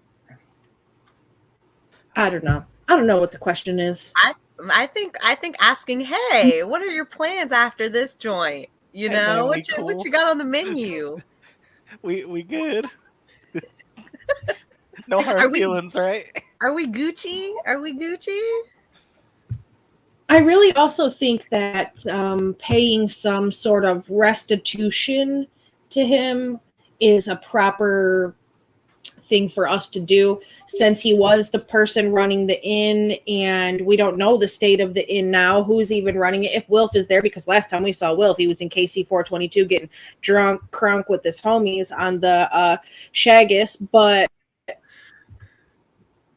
I don't know. I don't know what the question is.
I think asking, hey, what are your plans after this joint? You
Hey,
know,
man,
what
we
you
cool?
got on the menu?
we good. No
Are
hard
we-
feelings, right?
Are we Gucci? Are we Gucci?
I really also think that paying some sort of restitution to him is a proper thing for us to do, since he was the person running the inn and we don't know the state of the inn now, who's even running it, if Wilf is there, because last time we saw Wilf, he was in KC 422 getting drunk crunk with his homies on the Shaggis. But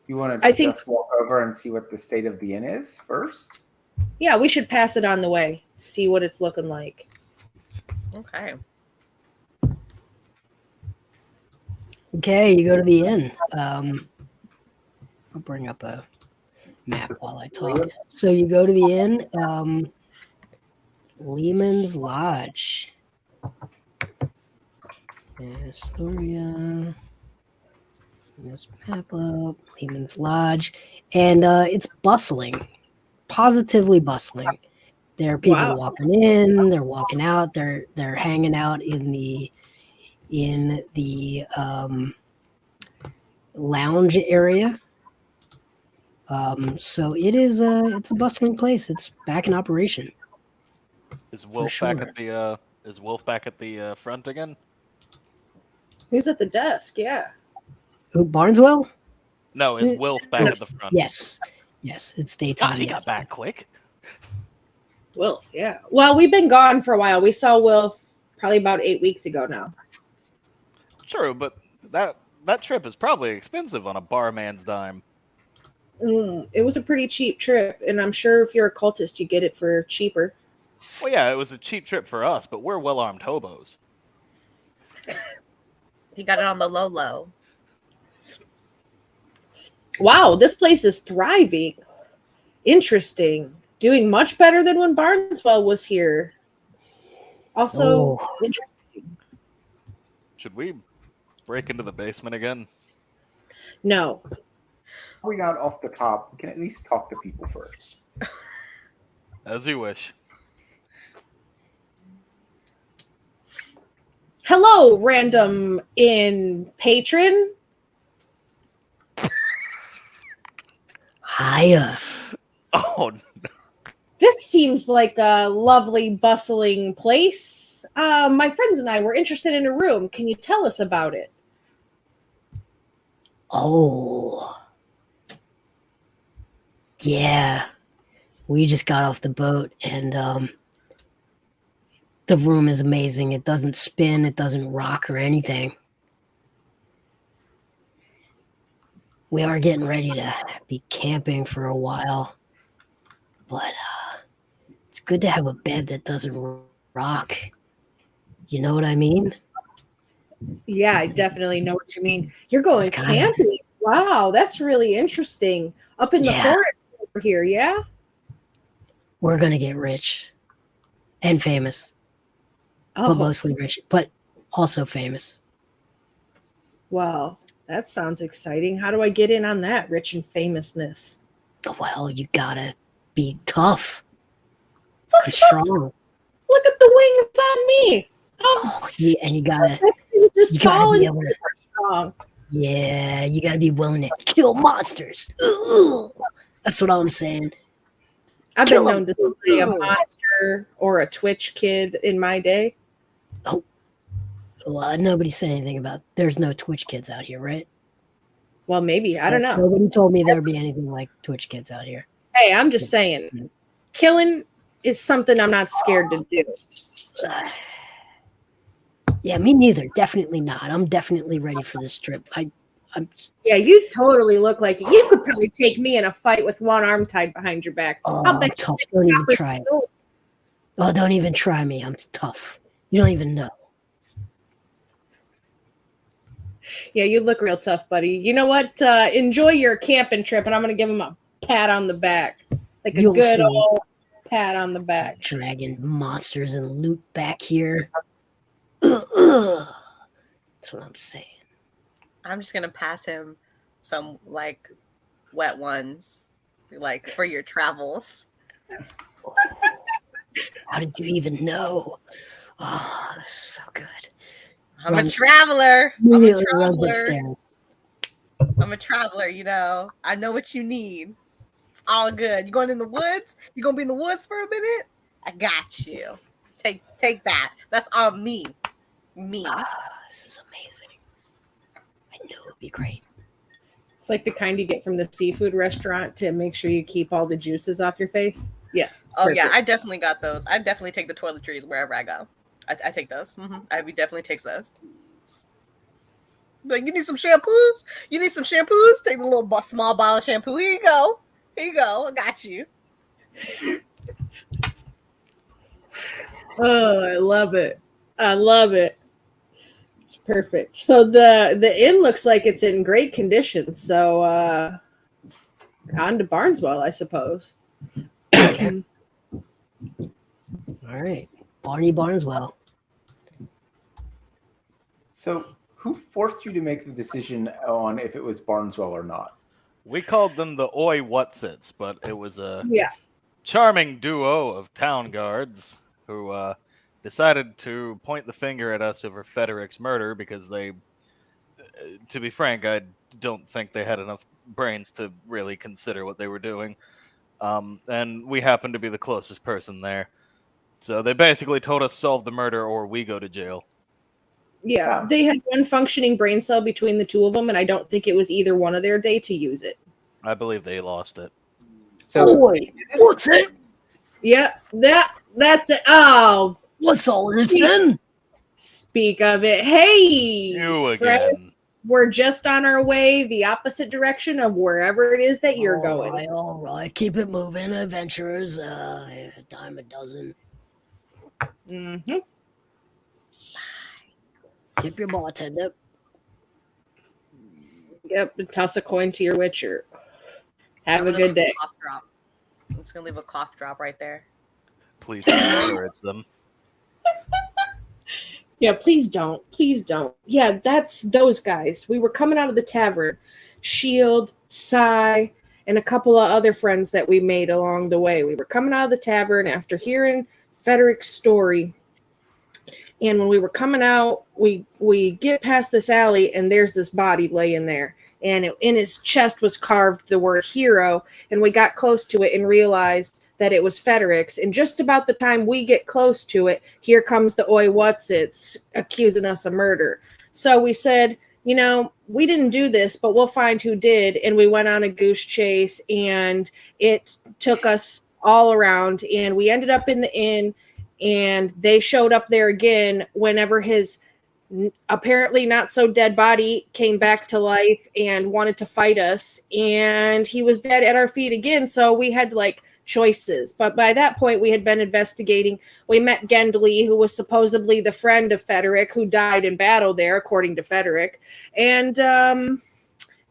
You want to
I think-
just walk over and see what the state of the inn is first?
yeah, we should pass it on the way, see what it's looking like.
Okay.
Okay, you go to the inn. I'll bring up a map while I talk. So you go to the inn, Lehman's Lodge. Astoria. This map up, Lehman's Lodge. And it's bustling, positively bustling. There are people
Wow.
walking in, they're walking out, they're hanging out in the lounge area. So it's a bustling place. It's back in operation.
Is Wolf
sure.
back at the front again?
Who's at the desk? Yeah.
Who, Barnswell?
No, is Wilf back at the front?
Yes, it's daytime.
He
Yes.
got back quick.
Wilf, yeah. Well, we've been gone for a while. We saw Wilf probably about 8 weeks ago now.
True, but that trip is probably expensive on a barman's dime.
It was a pretty cheap trip, and I'm sure if you're a cultist, you get it for cheaper.
Well, yeah, it was a cheap trip for us, but we're well-armed hobos.
He got it on the low.
Wow, this place is thriving. Interesting. Doing much better than when Barnswell was here. Also, interesting.
Should we break into the basement again?
No.
We got off the top. We can at least talk to people first.
As you wish.
Hello, random inn patron.
Hiya.
Oh, no.
This seems like a lovely, bustling place. My friends and I were interested in a room. Can you tell us about it?
Oh. Yeah. We just got off the boat and the room is amazing. It doesn't spin, it doesn't rock or anything. We are getting ready to be camping for a while. But it's good to have a bed that doesn't rock. You know what I mean?
Yeah, I definitely know what you mean. You're going
It's kinda-
camping. Wow, that's really interesting. Up in the
Yeah.
forest over here, yeah?
We're going to get rich and famous, but
Oh,
mostly rich. But also famous.
Wow, that sounds exciting. How do I get in on that rich and famousness?
Well, you gotta be tough
Look
and strong.
at the wings on me.
Oh, yeah, and you gotta
just
you gotta
tall
be
and
able to.
strong.
Yeah, you gotta be willing to kill monsters. Ugh. That's what I'm saying.
I've
Kill
been
'em.
known to play a
Ugh.
monster or a Twitch kid in my day.
Well, nobody said anything about. There's no Twitch kids out here, right?
Well, maybe. I don't know.
Nobody told me there would be anything like Twitch kids out here.
Hey, I'm just saying, killing is something I'm not scared to do.
Yeah, me neither. Definitely not. I'm definitely ready for this trip. I'm.
Yeah, you totally look like it. You could probably take me in a fight with one arm tied behind your back.
Oh,
I'll
I'm
bet
tough.
you
Don't even
copper
try it.
stone.
Oh, don't even try me. I'm tough. You don't even know.
Yeah, you look real tough, buddy. You know what? Enjoy your camping trip, and I'm going to give him a pat on the back. Like a
You'll
good
see.
old pat on the back.
Dragging monsters and loot back here. Ugh. That's what I'm saying.
I'm just gonna pass him some like wet ones, like for your travels.
How did you even know? Oh, this is so good.
I'm a
Runs-
traveler. I'm a
Immediately runs
traveler.
upstairs.
I'm a traveler, you know. I know what you need. It's all good. You going in the woods? You gonna be in the woods for a minute? I got you. Take that. That's on me. Me.
This is amazing. I knew it would be great.
It's like the kind you get from the seafood restaurant to make sure you keep all the juices off your face. Yeah.
Oh yeah,
perfect.
I definitely got those. I definitely take the toiletries wherever I go. I take those. I definitely takes those. Like, you need some shampoos? You need some shampoos? Take the little small bottle of shampoo. Here you go. Here you go. I got you.
Oh, I love it. I love it. It's perfect. So the inn looks like it's in great condition. So on to Barnswell, I suppose.
Okay. All right. Barney Barnswell.
So, who forced you to make the decision on if it was Barnswell or not?
We called them the Oi Whatsits, but it was a
Yeah.
charming duo of town guards who decided to point the finger at us over Federik's murder because they, to be frank, I don't think they had enough brains to really consider what they were doing. And we happened to be the closest person there. So they basically told us solve the murder or we go to jail.
Yeah.
Yeah.
They had one functioning brain cell between the two of them, and I don't think it was either one of their day to use it.
I believe they lost it.
So,
Wait, what's it?
Yeah, that's it. Oh,
What's all this then?
speak of it. Hey,
You
friends,
again.
we're just on our way the opposite direction of wherever it is that you're going.
All right. Keep it moving, adventurers. A dime a dozen.
Mm-hmm.
Tip your bartender.
Yep, and toss a coin to your witcher. Have
I'm
a
gonna
good
leave
day.
cough drop. I'm just gonna leave a cough drop right there.
Please don't encourage them.
Yeah, please don't. Please don't. Yeah, that's those guys. We were coming out of the tavern. Shield, Psy, and a couple of other friends that we made along the way. We were coming out of the tavern after hearing Federik's story. And when we were coming out, we get past this alley, and there's this body laying there. And in his chest was carved the word hero. And we got close to it and realized that it was Federik's. And just about the time we get close to it, here comes the Oi Whatsits accusing us of murder. So we said, you know, we didn't do this, but we'll find who did. And we went on a goose chase, and it took us all around. And we ended up in the inn, and they showed up there again whenever his apparently not so dead body came back to life and wanted to fight us. And he was dead at our feet again. So we had like choices. But by that point, we had been investigating. We met Gendley, who was supposedly the friend of Federik, who died in battle there, according to Federik. And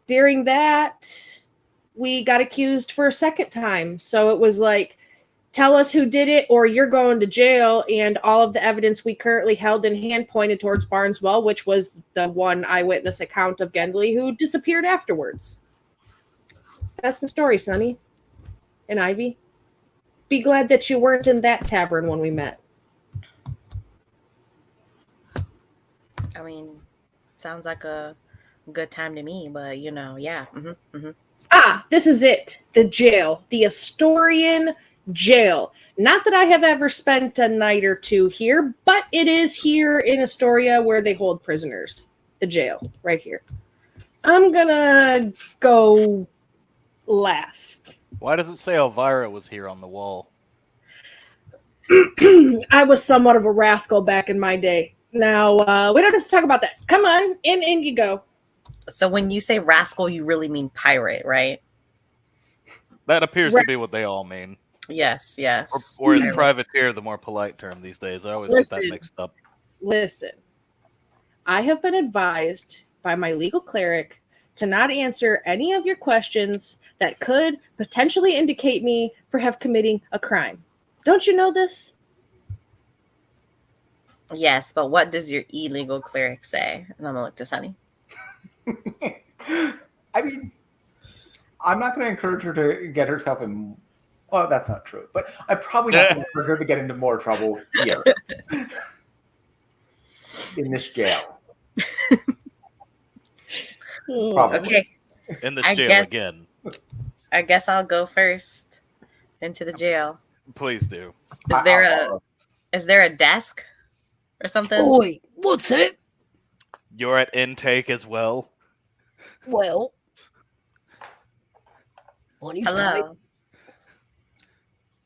during that, we got accused for a second time. So it was like tell us who did it, or you're going to jail. And all of the evidence we currently held in hand pointed towards Barnswell, which was the one eyewitness account of Gendley who disappeared afterwards. That's the story, Sonny and Ivy. Be glad that you weren't in that tavern when we met.
I mean, sounds like a good time to me, but yeah.
Ah, this is it. The jail. The Astorian jail. Not that I have ever spent a night or two here, but it is here in Astoria where they hold prisoners. The jail, right here. I'm gonna go last.
Why does it say Elvira was here on the wall?
I was somewhat of a rascal back in my day. Now, we don't have to talk about that. Come on, in you go.
So when you say rascal, you really mean pirate, right?
That appears to be what they all mean.
Yes.
Or is privateer the more polite term these days? I always get that mixed up.
Listen, I have been advised by my legal cleric to not answer any of your questions that could potentially indicate me for have committing a crime. Don't you know this?
Yes, but what does your illegal cleric say? And I'm gonna look to Sunny.
I mean, I'm not going to encourage her to get herself in. Well, that's not true, but I'm probably not going to encourage her to get into more trouble here in this jail. Probably.
Okay.
In this jail again.
I guess I'll go first into the jail.
Please do.
Is there a desk or something?
Oi, what's it?
You're at intake as well.
Well, money's tight.
Hello.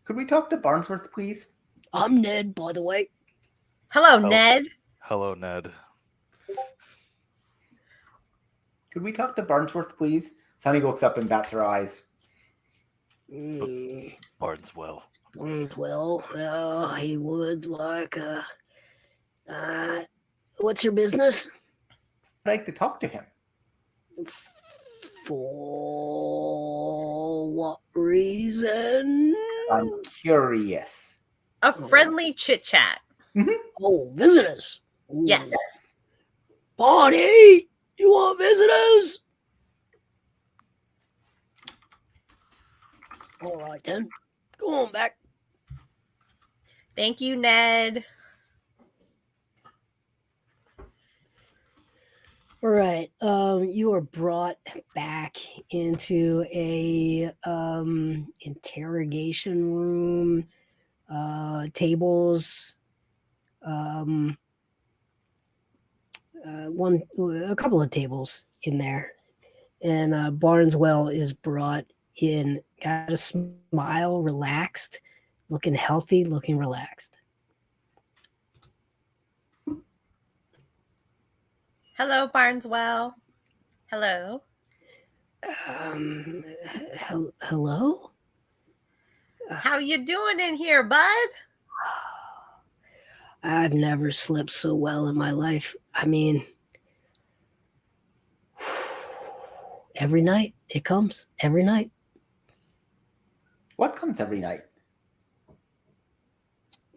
Could we talk to Barnsworth, please?
I'm Ned, by the way.
Hello, Ned.
Hello, Ned.
Could we talk to Barnsworth, please? Sunny looks up and bats her eyes.
Barnswell.
Well, he would like, what's your business?
I'd like to talk to him.
For what reason?
I'm curious.
A friendly chit chat.
Oh, visitors. Ooh.
Yes.
Barney, you want visitors? All right, then. Go on back.
Thank you, Ned.
All right. You are brought back into a interrogation room. Tables. A couple of tables in there, and Barnswell is brought in. Got a smile, relaxed, looking healthy, looking relaxed.
Hello, Barnswell. Hello.
Hello?
How you doing in here, bud?
I've never slept so well in my life. I mean, every night it comes. Every night.
What comes every night?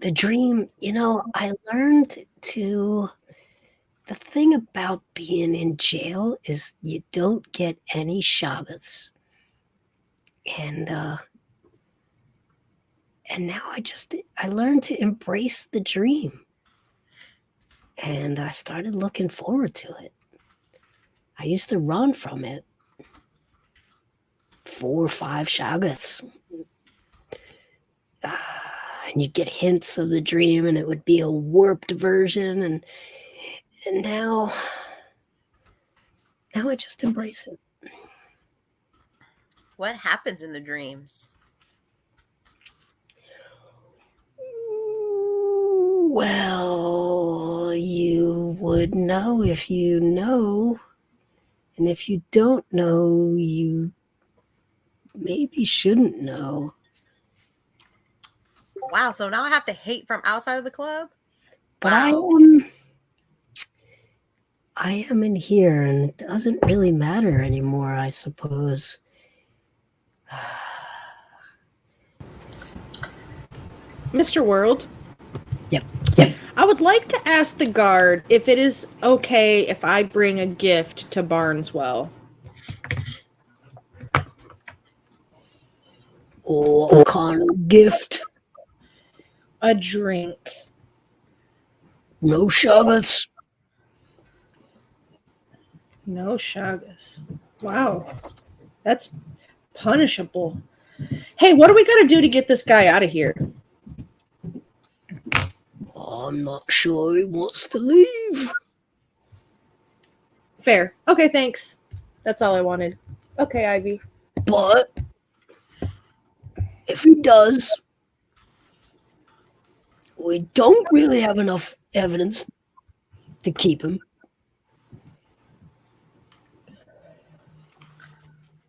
The dream, I learned to... The thing about being in jail is you don't get any shoggoths. And now I learned to embrace the dream. And I started looking forward to it. I used to run from it. 4 or 5 shoggoths. And you'd get hints of the dream, and it would be a warped version, and now I just embrace it.
What happens in the dreams?
Well, you would know if you know. And if you don't know, you maybe shouldn't know.
Wow, so now I have to hate from outside of the club?
But
Wow.
I am in here, and it doesn't really matter anymore, I suppose.
Mr. World.
Yep.
I would like to ask the guard if it is okay if I bring a gift to Barnswell.
What kind of gift?
A drink.
No sugars.
No shagas. Wow. That's punishable. Hey, what do we got to do to get this guy out of here?
I'm not sure he wants to leave.
Fair. Okay, thanks. That's all I wanted. Okay, Ivy.
But if he does, we don't really have enough evidence to keep him.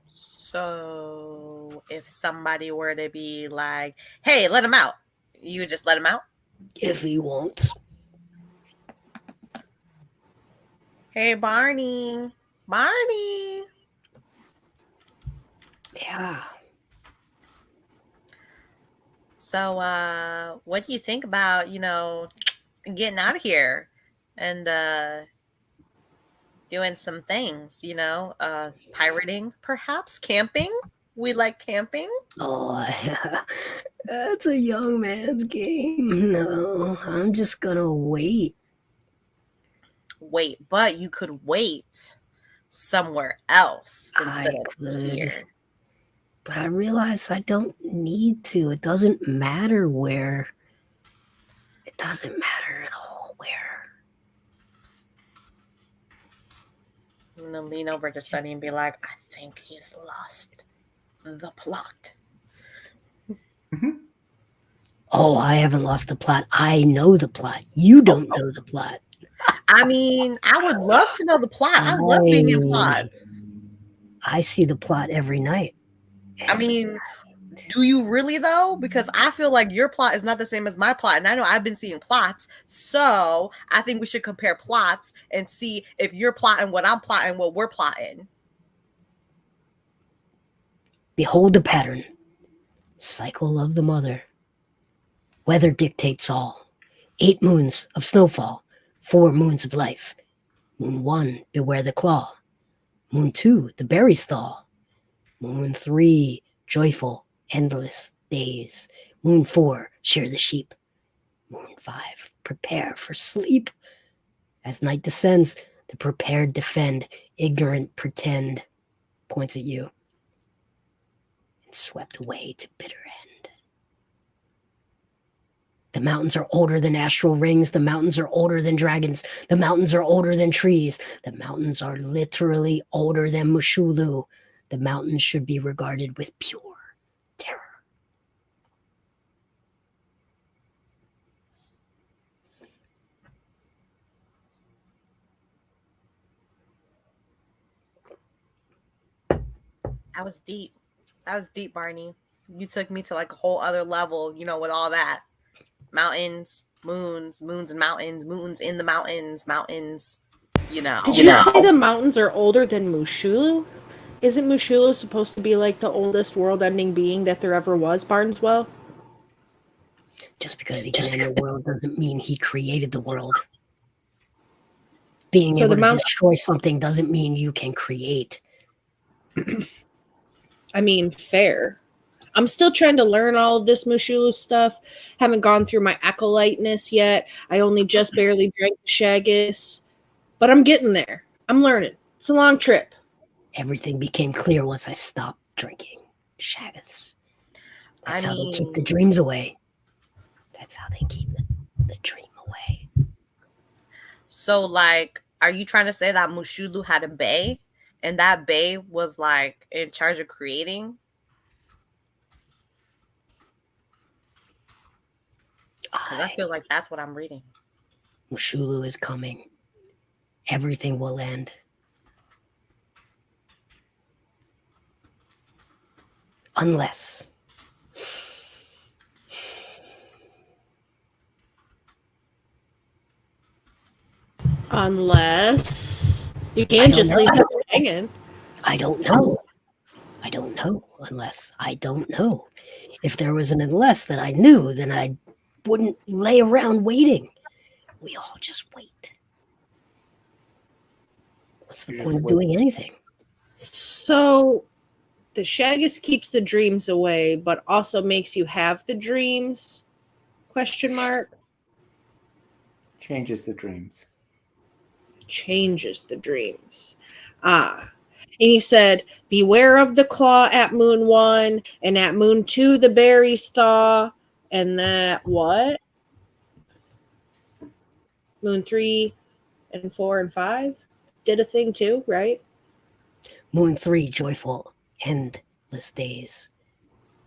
So if somebody were to be like, hey, let him out, you would just let him out?
If he wants.
Hey, Barney. Barney.
Yeah.
So what do you think about, getting out of here and doing some things, pirating, perhaps, camping? We like camping.
Oh, that's a young man's game. No, I'm just gonna wait.
Wait, but you could wait somewhere else instead
I
of
could.
here.
But I realize I don't need to. It doesn't matter where. It doesn't matter at all where.
I'm gonna lean over to Sunny and be like, I think he's lost the plot.
Oh, I haven't lost the plot. I know the plot. You don't know the plot.
I mean, I would love to know the plot. I love being in plots.
I see the plot every night.
I mean, do you really though? Because I feel like your plot is not the same as my plot. And I know I've been seeing plots. So I think we should compare plots and see if you're plotting what I'm plotting, what we're plotting.
Behold the pattern. Cycle of the mother. Weather dictates all. 8 moons of snowfall. 4 moons of life. Moon 1, beware the claw. Moon 2, the berries thaw. Moon 3, joyful, endless days. Moon 4, shear the sheep. Moon 5, prepare for sleep. As night descends, the prepared defend, ignorant pretend. Points at you. And swept away to bitter end. The mountains are older than astral rings. The mountains are older than dragons. The mountains are older than trees. The mountains are literally older than Mushulu. The mountains should be regarded with pure terror.
That was deep. That was deep, Barney. You took me to like a whole other level, with all that. Mountains, moons and mountains, moons in the mountains,
Did you say the mountains are older than Mushulu? Isn't Mushulu supposed to be like the oldest world-ending being that there ever was, Barnswell?
Just because he can end the world doesn't mean he created the world. Being able to destroy something doesn't mean you can create.
I mean, fair. I'm still trying to learn all of this Mushulu stuff. Haven't gone through my acolyteness yet. I only just barely drank the Shaggis. But I'm getting there. I'm learning. It's a long trip.
Everything became clear once I stopped drinking Shaggis. That's how they keep the dreams away. That's how they keep the dream away.
So, like, are you trying to say that Mushulu had a bae? And that bae was, like, in charge of creating? Because I feel like that's what I'm reading.
Mushulu is coming. Everything will end. Unless
you can't just leave us hanging.
I don't know. Unless I don't know. If there was an unless that I knew, then I'd wouldn't lay around waiting. We all just wait. What's the point of doing anything?
So the Shaggus keeps the dreams away, but also makes you have the dreams? Question mark.
Changes the dreams.
Changes the dreams. And he said, beware of the claw at moon 1, and at moon 2 the berries thaw, and that what? Moon 3 and 4 and 5 did a thing too, right?
Moon 3, joyful, endless days.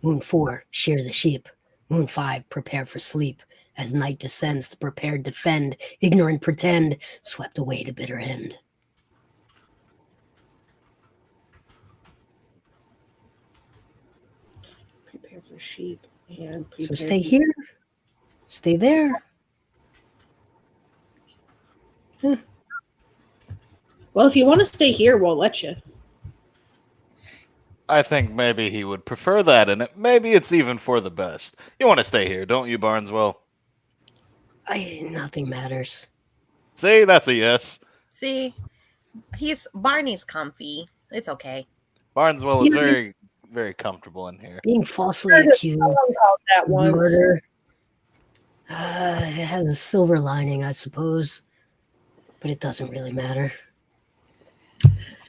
Moon 4, shear the sheep. Moon 5, prepare for sleep. As night descends, the prepared defend. Ignorant pretend, swept away to bitter end.
Prepare for sheep and
So
prepare
stay
for-
here. Stay there.
Well, if you want to stay here, we'll let you.
I think maybe he would prefer that, and maybe it's even for the best. You want to stay here, don't you, Barnswell?
Nothing matters.
See, that's a yes.
See, Barney's comfy. It's okay.
Barnswell is
Yeah.
very, very comfortable in here.
Being falsely accused of
That once.
murder. It has a silver lining, I suppose. But it doesn't really matter.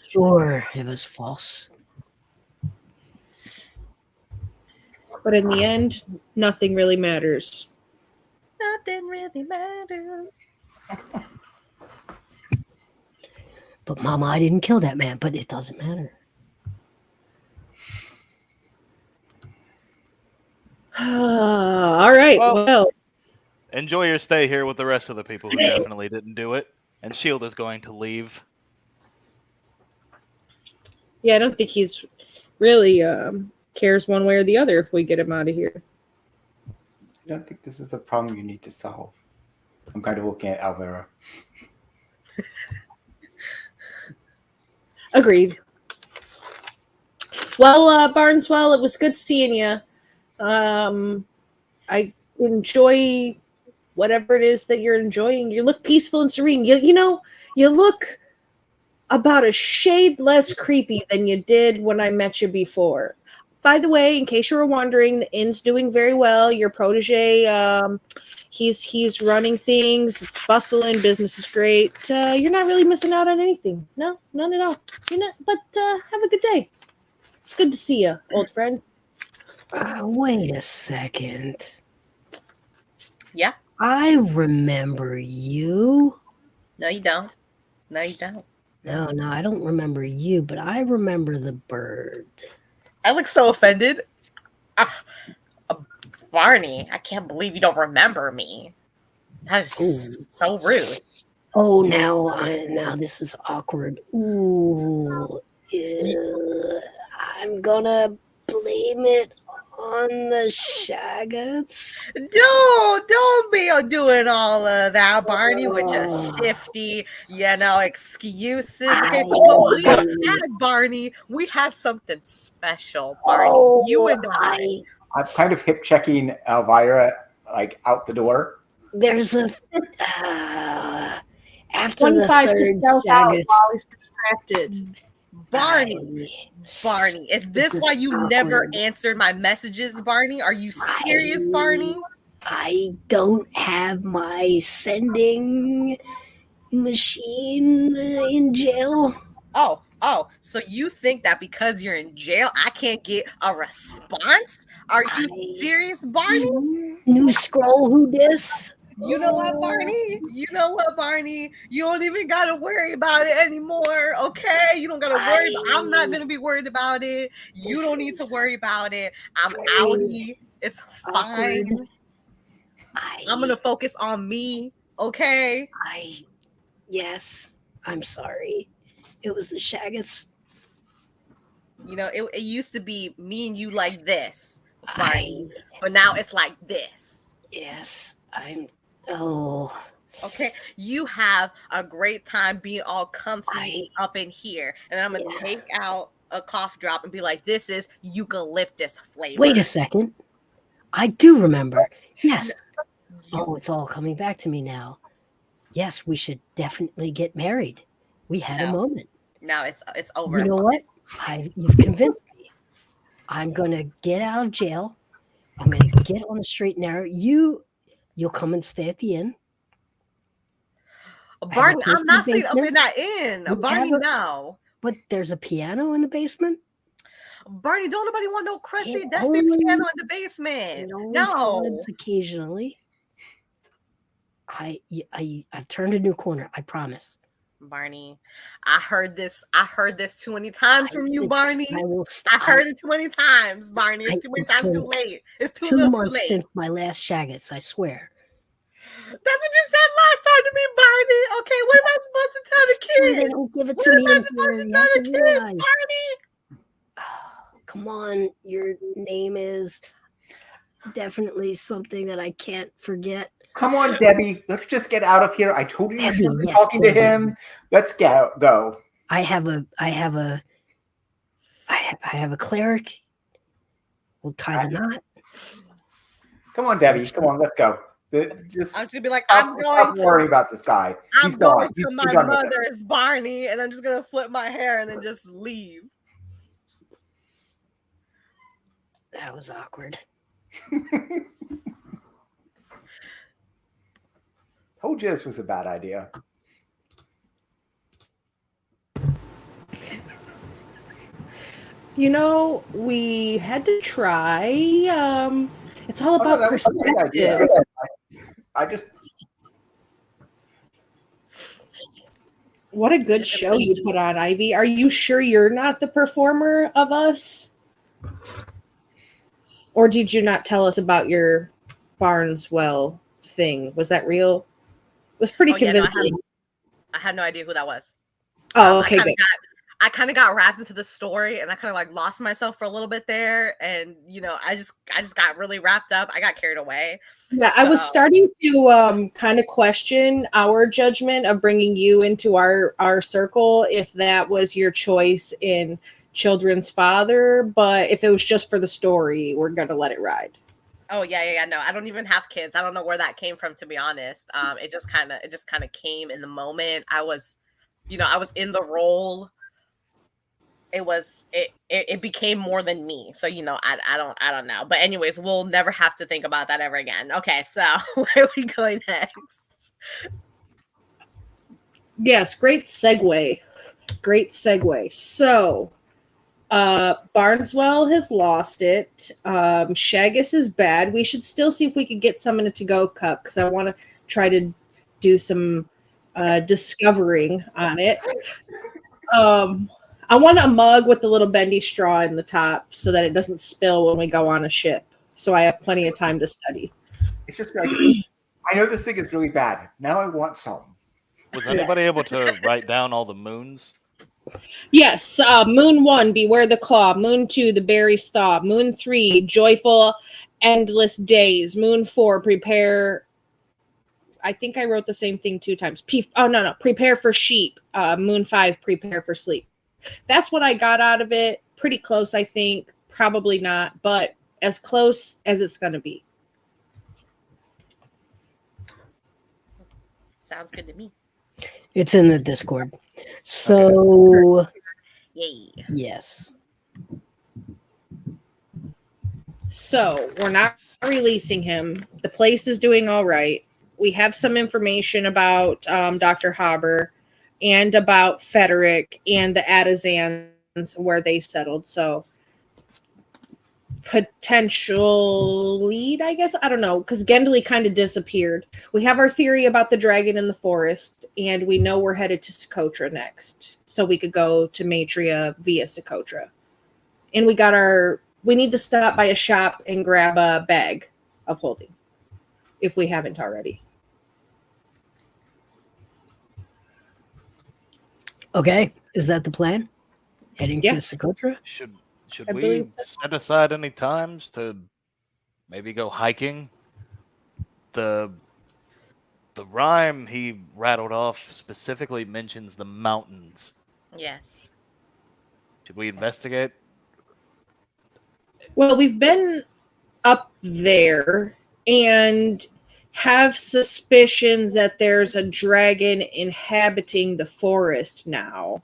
Sure, it was false.
But in the end, nothing really matters.
Nothing really matters.
But Mama, I didn't kill that man, but it doesn't matter.
All right. Well,
Enjoy your stay here with the rest of the people who definitely didn't do it. And Shield is going to leave.
yeah, I don't think he's really cares one way or the other if we get him out of here.
I don't think this is a problem you need to solve. I'm kind of looking at Alvera.
Agreed. Well, Barnswell, it was good seeing you. I enjoy whatever it is that you're enjoying. You look peaceful and serene. You look about a shade less creepy than you did when I met you before. By the way, in case you were wondering, the inn's doing very well. Your protege, he's running things. It's bustling. Business is great. You're not really missing out on anything. No, none at all. You're not. But have a good day. It's good to see you, old friend.
Wait a second.
Yeah.
I remember you.
No, you don't. No, you don't.
No, I don't remember you, but I remember the bird.
I look so offended. Barney, I can't believe you don't remember me. That is so rude.
Oh, now this is awkward. Ooh, I'm gonna blame it on the Shaggots.
Don't be doing all of that, Barney, with your shifty, excuses. Okay, but we had Barney. We had something special, Barney. You and I.
I'm kind of hip checking Elvira like out the door.
There's a after the
1-5
third
to stealth out
Shaggots.
while he's distracted.
Barney, is this
is
why you never
awkward.
answered my messages, Barney? Are you serious, Barney?
I don't have my sending machine in jail.
Oh, so you think that because you're in jail, I can't get a response? Are you serious, Barney?
New scroll, who dis?
You know what, Barney? You don't even got to worry about it anymore, okay? You don't got to worry. I'm not going to be worried about it. You don't need to worry about it. I'm outie. It's fine. I'm going to focus on me, okay?
Yes, I'm sorry. It was the Shaggots.
It used to be me and you like this, Barney. But now it's like this.
Yes,
Okay, you have a great time being all comfy up in here. And I'm going to take out a cough drop and be like, this is eucalyptus flavor.
Wait a second. I do remember. Yes. Oh, it's all coming back to me now. Yes, we should definitely get married. We had a
No.
moment.
No, it's over.
You know what? You've convinced me. I'm gonna get out of jail. I'm gonna get on the straight and narrow. You'll come and stay at the inn.
Barney,
take
I'm not
the
staying up in
basement.
that inn.
You
Barney,
have a-
no.
But there's a piano in the basement.
Barney, don't nobody want no crusty,
It
dusty
only-
piano in the basement.
It only
No.
floods occasionally. I've turned a new corner. I promise.
Barney, I heard this too many times from you, Barney.
I will
I heard it too many times, Barney. It's too many times too late. It's too
2
little too
months
late.
since my last shaggets. I swear.
That's what you said last time to me, Barney. Okay, what am I supposed to tell the
They
kids?
don't give it
What
to
am
me
I
anymore.
supposed to
You
tell
have
the
to
kids,
realize.
Barney?
Come on, your name is definitely something that I can't forget.
Come on, Debbie. Let's just get out of here. I told you you
Debbie,
shouldn't be
yes,
talking to
Debbie.
him. Let's go.
I have a cleric. We'll tie the knot.
Come on, Debbie. Come on, let's go.
I'm just gonna be like,
Stop worrying about this guy.
I'm
He's
going
gone.
to
He's
my
done with it.
mother's, Barney, and I'm just gonna flip my hair and then just leave.
That was awkward.
Told you this was a bad idea.
You know, we had to try. It's all about
that was a great idea.
perspective.
I just
What a good show you put on, Ivy. Are you sure you're not the performer of us? Or did you not tell us about your Barnswell thing? Was that real? It was pretty
Yeah, no,
convincing.
I had no idea who that was.
Oh, okay, good.
I kind of got wrapped into the story, and I kind of like lost myself for a little bit there, and I just got really wrapped up. I got carried away.
Yeah, I was starting to kind of question our judgment of bringing you into our circle, if that was your choice in Children's Father, but if it was just for the story, we're gonna let it ride.
Oh yeah. No, I don't even have kids. I don't know where that came from, to be honest. It just kind of came in the moment. I was in the role. It became more than me. So, I don't know. But anyways, we'll never have to think about that ever again. Okay, so where are we going next?
Yes, great segue. So, Barnswell has lost it. Shagus is bad. We should still see if we could get some in a to-go cup, because I want to try to do some discovering on it. I want a mug with the little bendy straw in the top so that it doesn't spill when we go on a ship. So I have plenty of time to study.
it's just like I know this thing is really bad. Now I want some.
Was anybody able to write down all the moons?
Yes, Moon 1, Beware the Claw. Moon 2, The Berry's Thaw. Moon 3, Joyful Endless Days. Moon 4, Prepare. I think I wrote the same thing 2 times. Prepare for Sheep. Moon 5, Prepare for Sleep. That's what I got out of it. Pretty close, I think. Probably not, but as close as it's going to be.
Sounds good to me.
It's in the Discord. So,
Yay.
yes.
So we're not releasing him. The place is doing all right. We have some information about Dr. Haber and about Federik and the Atazans, where they settled. So potential lead, I guess. I don't know, because Gendley kind of disappeared. We have our theory about the dragon in the forest, and we know we're headed to Socotra next. So we could go to Matria via Socotra. And we need to stop by a shop and grab a bag of holding, if we haven't already.
Okay, is that the plan? Heading
Yeah.
to Socotra?
Should
I
we
believe so.
set aside any times to maybe go hiking? The rhyme he rattled off specifically mentions the mountains.
Yes.
Should we investigate?
Well, we've been up there, and have suspicions that there's a dragon inhabiting the forest now.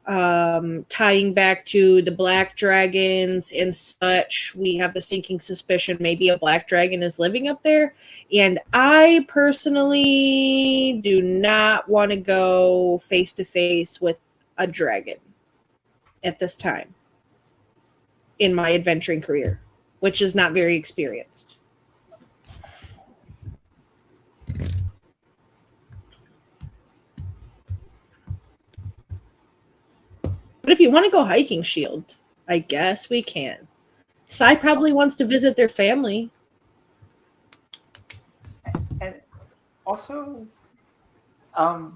Tying back to the black dragons and such, we have the sinking suspicion maybe a black dragon is living up there. And I personally do not want to go face to face with a dragon at this time in my adventuring career, which is not very experienced. But if you want to go hiking, Shield, I guess we can. Sai probably wants to visit their family.
And also,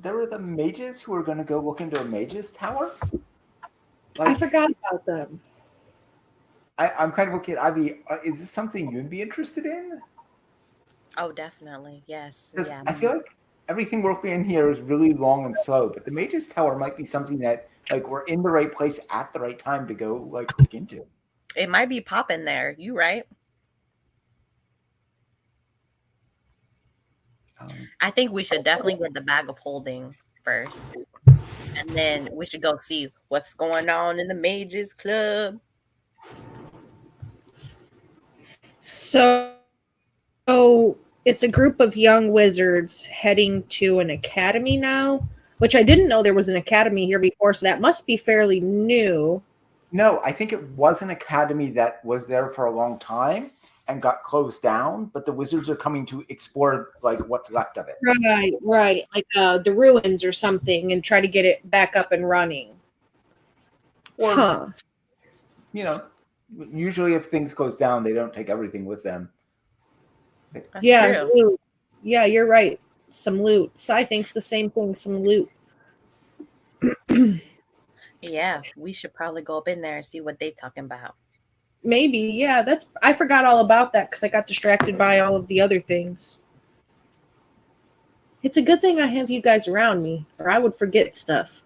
there were the mages who were going to go look into a mage's tower.
I forgot about them.
I'm kind of looking at Ivy. Is this something you'd be interested in?
Oh, definitely. Yes.
'Cause
Yeah.
I feel like everything working in here is really long and slow, but the mage's tower might be something that, like, we're in the right place at the right time to go, like, look into.
It might be popping there. You right? I think we should definitely get the bag of holding first. And then we should go see what's going on in the Mages Club.
So it's a group of young wizards heading to an academy now, which I didn't know there was an academy here before, so that must be fairly new.
No, I think it was an academy that was there for a long time and got closed down, but the wizards are coming to explore, like, what's left of it.
Right. Like the ruins or something, and try to get it back up and running.
Or, you know, usually if things close down, they don't take everything with them.
That's
Yeah,
true.
loot. Yeah, you're right. Some loot. Sai thinks the same thing. Some loot.
Yeah, we should probably go up in there and see what they talking about.
Maybe, yeah. I forgot all about that because I got distracted by all of the other things. It's a good thing I have you guys around me, or I would forget stuff.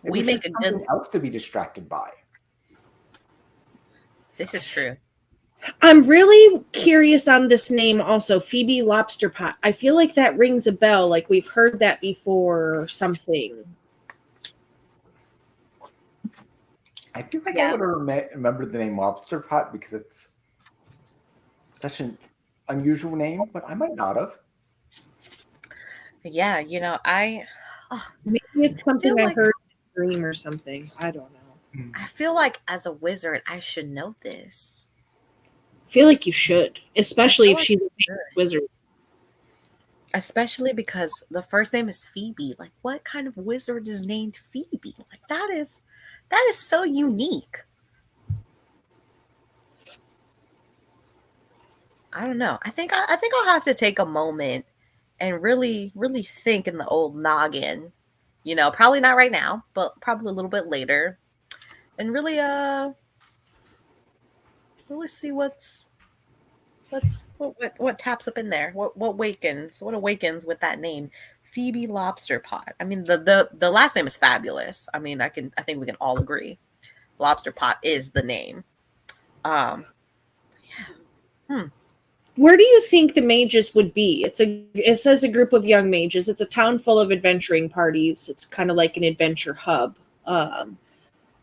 Maybe
We
it's
make a
something
good.
else to be distracted by.
This is true.
I'm really curious on this name also, Phoebe Lobster Pot. I feel like that rings a bell, like we've heard that before or something.
I feel like
Yeah.
I would have remembered the name Lobster Pot because it's such an unusual name, but I might not have.
Yeah, you know,
Maybe it's something I
like-
heard in a dream or something. I don't know.
I feel like as a wizard, I should know this.
I feel like you should, especially if
like
she's a
you
famous wizard.
Especially because the first name is Phoebe. Like, what kind of wizard is named Phoebe? Like, that is so unique. I don't know. I think I'll have to take a moment and really, really think in the old noggin. You know, probably not right now, but probably a little bit later, and really see what taps up in there. What awakens with that name, Phoebe Lobster Pot. I mean, the last name is fabulous. I mean, I think we can all agree, Lobster Pot is the name.
Where do you think the mages would be? It says a group of young mages. It's a town full of adventuring parties. It's kind of like an adventure hub.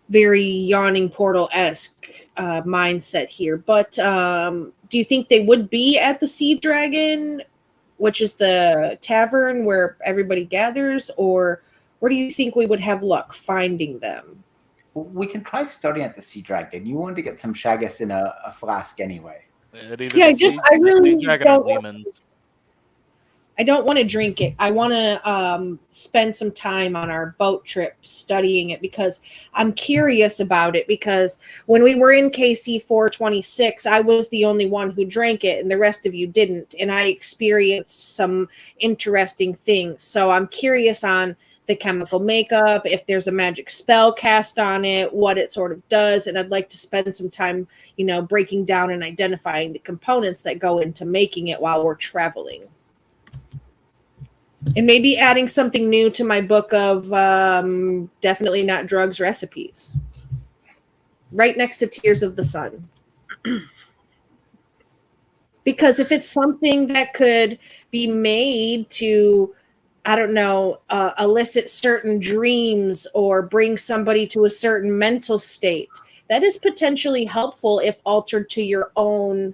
Very Yawning Portal-esque mindset here. But do you think they would be at the Sea Dragon, which is the tavern where everybody gathers, or where do you think we would have luck finding them?
We can try starting at the Sea Dragon. You wanted to get some Shagus in a flask anyway.
Yeah, I really don't. I don't want to drink it. I want to spend some time on our boat trip studying it because I'm curious about it. Because when we were in KC 426, I was the only one who drank it and the rest of you didn't. And I experienced some interesting things. So I'm curious on the chemical makeup, if there's a magic spell cast on it, what it sort of does. And I'd like to spend some time, breaking down and identifying the components that go into making it while we're traveling. And maybe adding something new to my book of definitely not drugs recipes. Right next to Tears of the Sun. Because if it's something that could be made to, I don't know, elicit certain dreams or bring somebody to a certain mental state, that is potentially helpful if altered to your own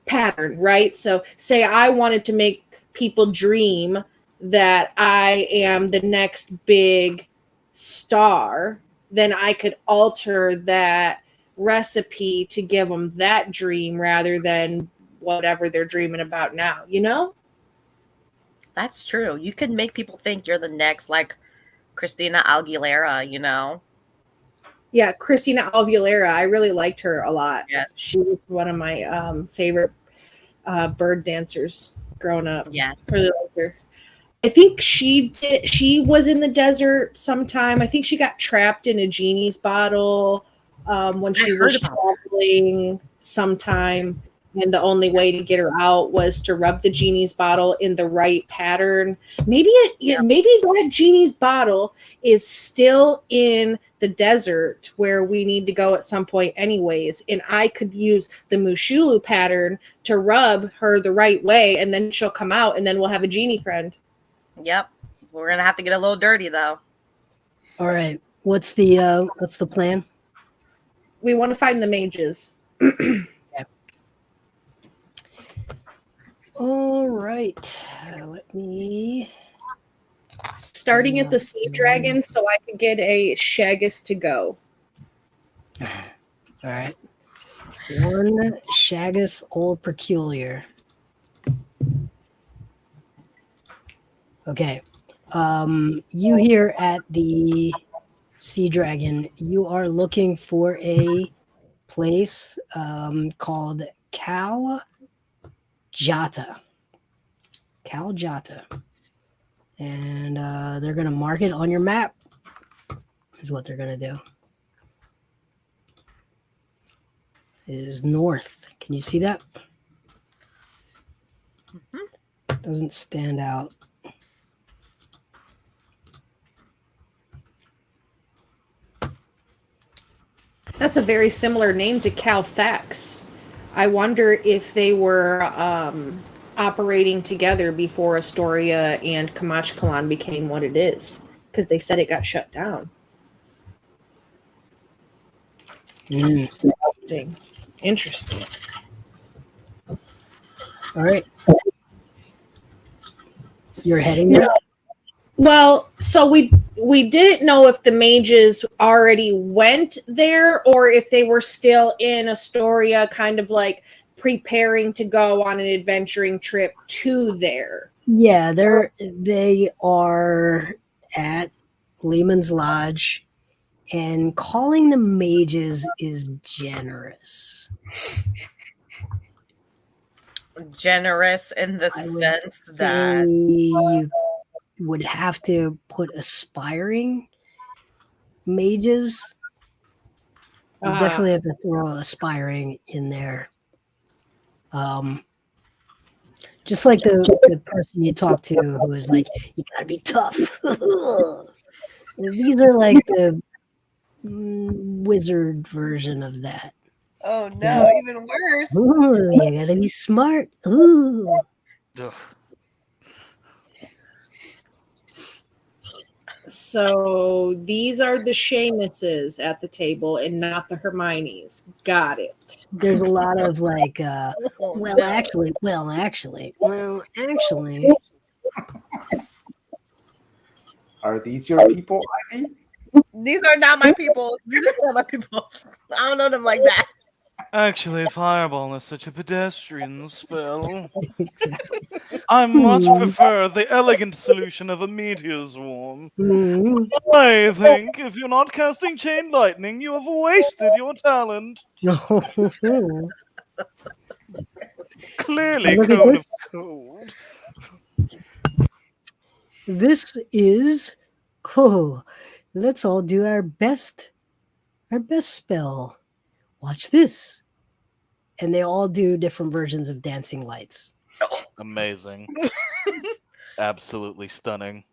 pattern, right? So, say I wanted to make people dream that I am the next big star, then I could alter that recipe to give them that dream rather than whatever they're dreaming about now, you know?
That's true. You can make people think you're the next, like, Christina Aguilera, you know?
Yeah, Christina Alvulera, I really liked her a lot.
Yes.
She was one of my favorite bird dancers growing up.
Yes.
Really liked her. I think she was in the desert sometime. I think she got trapped in a genie's bottle when she was traveling sometime. And the only way to get her out was to rub the genie's bottle in the right pattern. Maybe that genie's bottle is still in the desert where we need to go at some point anyways. And I could use the Mushulu pattern to rub her the right way, and then she'll come out, and then we'll have a genie friend.
Yep. We're gonna have to get a little dirty though.
All right. What's the plan?
We want to find the mages.
All right. Let me.
Starting at the sea dragon so I can get a Shagus to go.
All right. One Shagus Old Peculiar. Okay. You here at the Sea Dragon, you are looking for a place called Cal Jata. And they're going to mark it on your map, is what they're going to do. It is north. Can you see that? Mm-hmm. Doesn't stand out.
That's a very similar name to Calthax. I wonder if they were operating together before Astoria and Kamachkalan became what it is, because they said it got shut down. Interesting.
All right. You're heading there?
Well, so we didn't know if the mages already went there or if they were still in Astoria, kind of like preparing to go on an adventuring trip to there.
Yeah, they are at Lehman's Lodge, and calling them mages is generous.
Generous in the sense that
you would have to put aspiring mages. You definitely have to throw aspiring in there. Just like the person you talked to who was like, you gotta be tough. These are like the wizard version of that.
Oh no, even worse.
Ooh, you gotta be smart. Ooh.
Ugh.
So these are the Seamuses at the table and not the Hermiones. Got it.
There's a lot of like, actually.
Are these your people, Ivy?
These are not my people. These are not my people. I don't know them like that.
Actually, fireball is such a pedestrian spell. I much prefer the elegant solution of a meteor swarm. I think if you're not casting chain lightning, you have wasted your talent. Clearly, code of code.
This is, let's all do our best spell. Watch this. And they all do different versions of dancing lights.
Amazing. Absolutely stunning.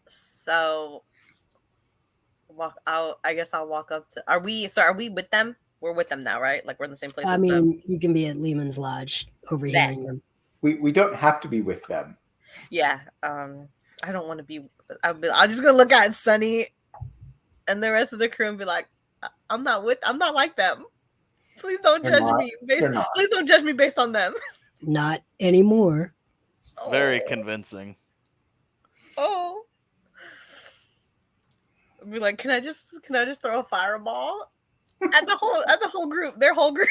So I guess I'll walk up to. Are we with them? We're with them now, right? Like we're in the same place
I
as them.
mean, you can be at Lehman's Lodge overhearing them.
We don't have to be with them.
Yeah. I don't want to be. I'm just gonna look at Sunny and the rest of the crew and be like, I'm not like them. Please don't
They're
judge
not.
me.
They're not.
Please don't judge me based on them.
Not anymore.
Very convincing.
Oh. I'd be like, can I just throw a fireball at the whole group, their whole group?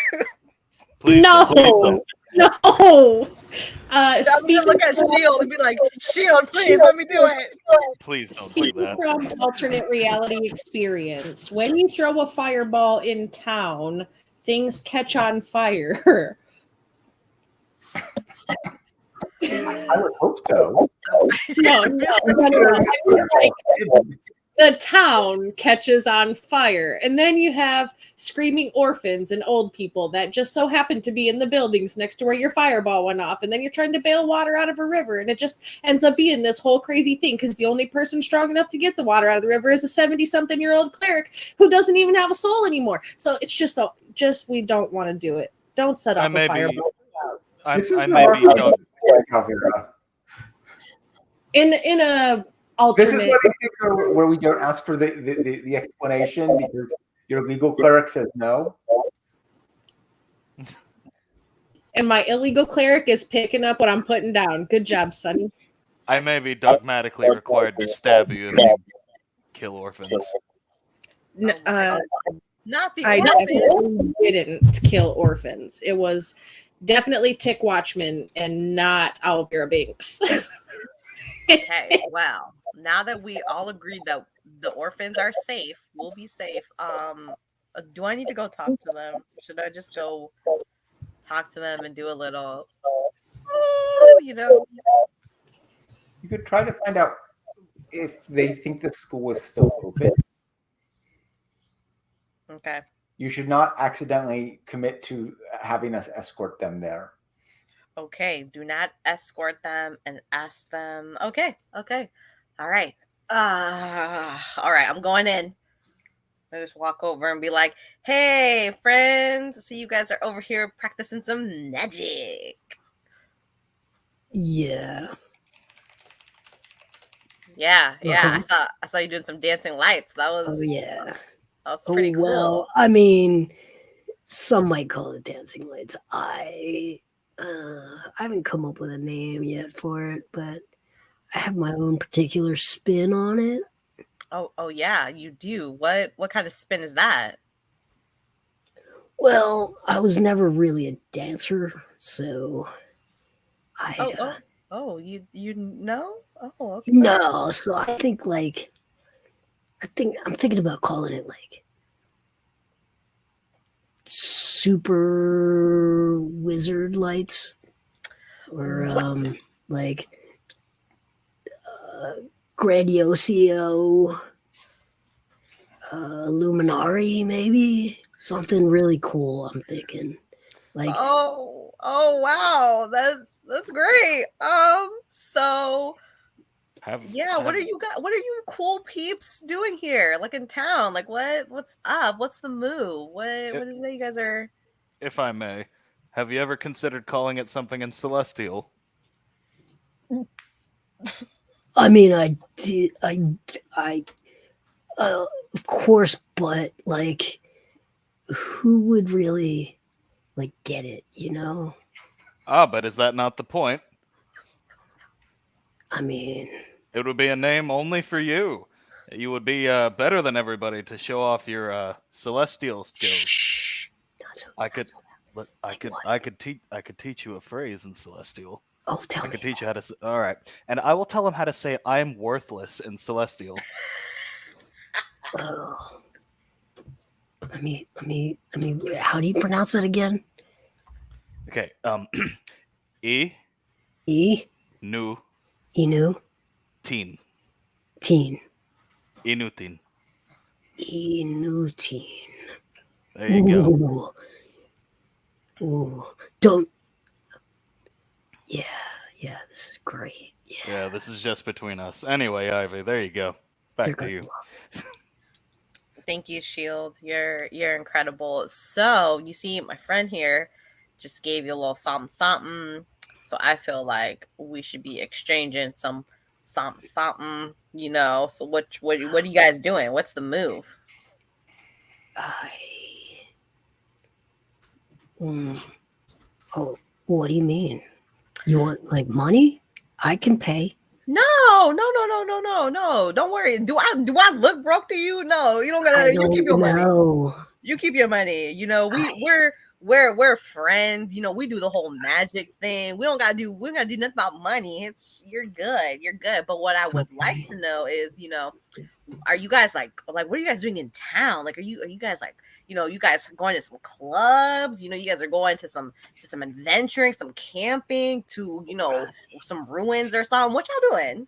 Please
No.
don't.
No.
I'm
Speaking
gonna look at Shield and be like, Shield, please let me do it.
Please don't do
Speaking
that.
from alternate reality experience, when you throw a fireball in town, things catch on fire.
I would hope so.
No. The town catches on fire, and then you have screaming orphans and old people that just so happen to be in the buildings next to where your fireball went off, and then you're trying to bail water out of a river, and it just ends up being this whole crazy thing because the only person strong enough to get the water out of the river is a 70-something-year-old cleric who doesn't even have a soul anymore. So it's just we don't want to do it. Don't set off a fireball.
I
This is
may
our
be dog.
Calvera.
In a
This is
alternate.
what I think where we don't ask for the explanation because your legal cleric says no.
And my illegal cleric is picking up what I'm putting down. Good job, Sonny.
I may be dogmatically required to stab you if you kill orphans.
Not the
I
orphans.
definitely didn't kill orphans. It was definitely Tick Watchman and not Alvira Binks.
Okay, well, now that we all agreed that the orphans are safe, we'll be safe. Do I need to go talk to them? Should I just go talk to them and do a little,
You could try to find out if they think the school is still open.
Okay.
You should not accidentally commit to having us escort them there.
Okay, do not escort them and ask them. Okay. All right. All right, I'm going in. I just walk over and be like, hey, friends, see you guys are over here practicing some magic.
Yeah.
Yeah.
Uh-huh.
I saw you doing some dancing lights. That was
yeah.
That was pretty cool.
Well, I mean, some might call it dancing lights. I haven't come up with a name yet for it, but I have my own particular spin on it.
Oh yeah, you do. What kind of spin is that?
Well, I was never really a dancer, so I
you know? Oh, okay.
no. So I think I'm thinking about calling it like super wizard lights, or like Grandiosio Luminari, maybe something really cool. I'm thinking, like,
oh wow, that's great. So what are you cool peeps doing here, like in town? Like what's up? What's the move? What is it you guys are?
If I may, have you ever considered calling it something in Celestial?
I mean, I did, of course, but like, who would really like get it?
But is that not the point?
I mean,
it would be a name only for you. You would be better than everybody to show off your celestial skills.
Shh.
I could teach you a phrase in celestial.
Oh, tell me.
I could teach you how to. All right, and I will tell him how to say "I'm worthless" in celestial.
Oh. Let me. How do you pronounce it again?
Okay. E. Nu.
Inu.
Teen. Inutin.
Inutin.
There you go.
Ooh. Don't. Yeah. This is great.
Yeah, this is just between us. Anyway, Ivy, there you go. Back to you.
Thank you, Shield. You're incredible. So you see, my friend here just gave you a little something something. So I feel like we should be exchanging some something something. So what are you guys doing? What's the move?
Oh, what do you mean? You want like money? I can pay.
No. Don't worry. Do I look broke to you? No, you don't gotta. You keep your money. You keep your money. We're friends. We do the whole magic thing. We don't gotta do nothing about money. You're good. You're good. But what I would like to know is, are you guys like what are you guys doing in town? Like, are you guys like, you guys going to some clubs? You guys are going to some adventuring, some camping, to some ruins or something. What y'all doing?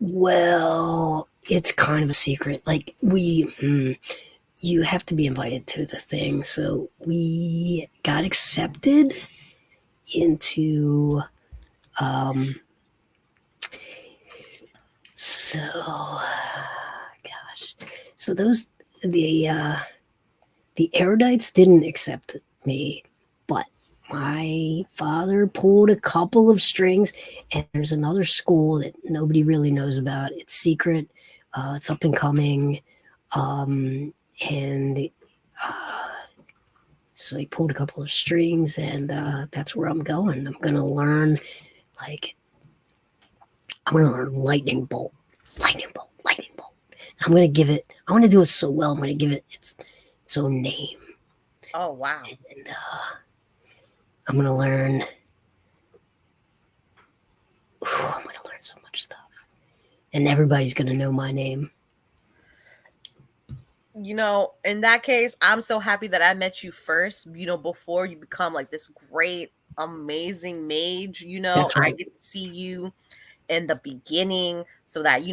Well, it's kind of a secret. Like you have to be invited to the thing. So we got accepted into so the erudites didn't accept me, but my father pulled a couple of strings, and there's another school that nobody really knows about. It's secret. It's up and coming. So he pulled a couple of strings, and that's where I'm going. I'm going to learn, lightning bolt. I'm going to give it, I want to do it so well, I'm going to give it its own name.
Oh, wow.
And I'm going to learn, so much stuff. And everybody's going to know my name.
In that case, I'm so happy that I met you first, before you become like this great, amazing mage.
That's right.
I get to see you in the beginning so that,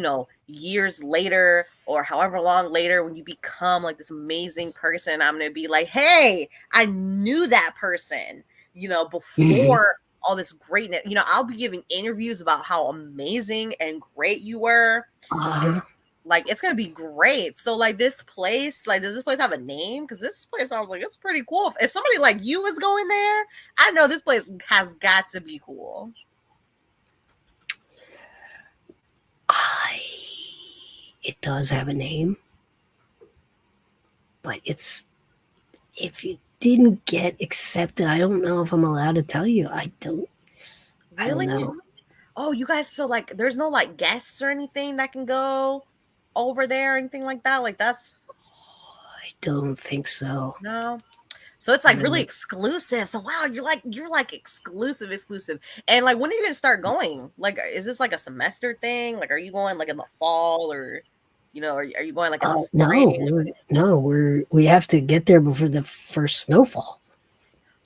years later or however long later, when you become like this amazing person, I'm going to be like, hey, I knew that person, before all this greatness. I'll be giving interviews about how amazing and great you were. Like, it's gonna be great. So, like, this place, does this place have a name? Because this place sounds like it's pretty cool. If somebody like you is going there, I know this place has got to be cool.
It does have a name, but if you didn't get accepted, I don't know if I'm allowed to tell you. I don't know.
Oh, you guys, so like there's no like guests or anything that can go over there or anything like that? Like that's
I don't think so.
No. So it's like really exclusive. So wow, you're like exclusive. And like, when are you gonna start going? Like, is this like a semester thing? Like, are you going like in the fall, or are you going like in the spring?
We have to get there before the first snowfall.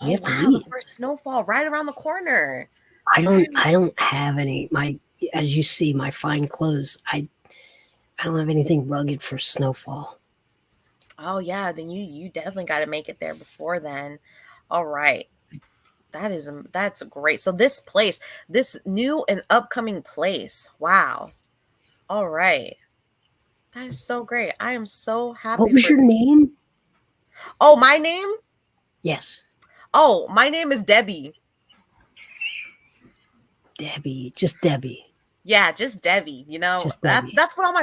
We have to leave. The first snowfall right around the corner.
I don't have any. As you see, my fine clothes. I don't have anything rugged for snowfall.
Oh yeah, then you definitely got to make it there before then. All right, that's great. So this place, this new and upcoming place. Wow. All right, that is so great. I am so happy.
What was your name?
Oh, my name?
Yes.
Oh, my name is Debbie.
Just Debbie.
Yeah, just Debbie.
Just Debbie.
That's what all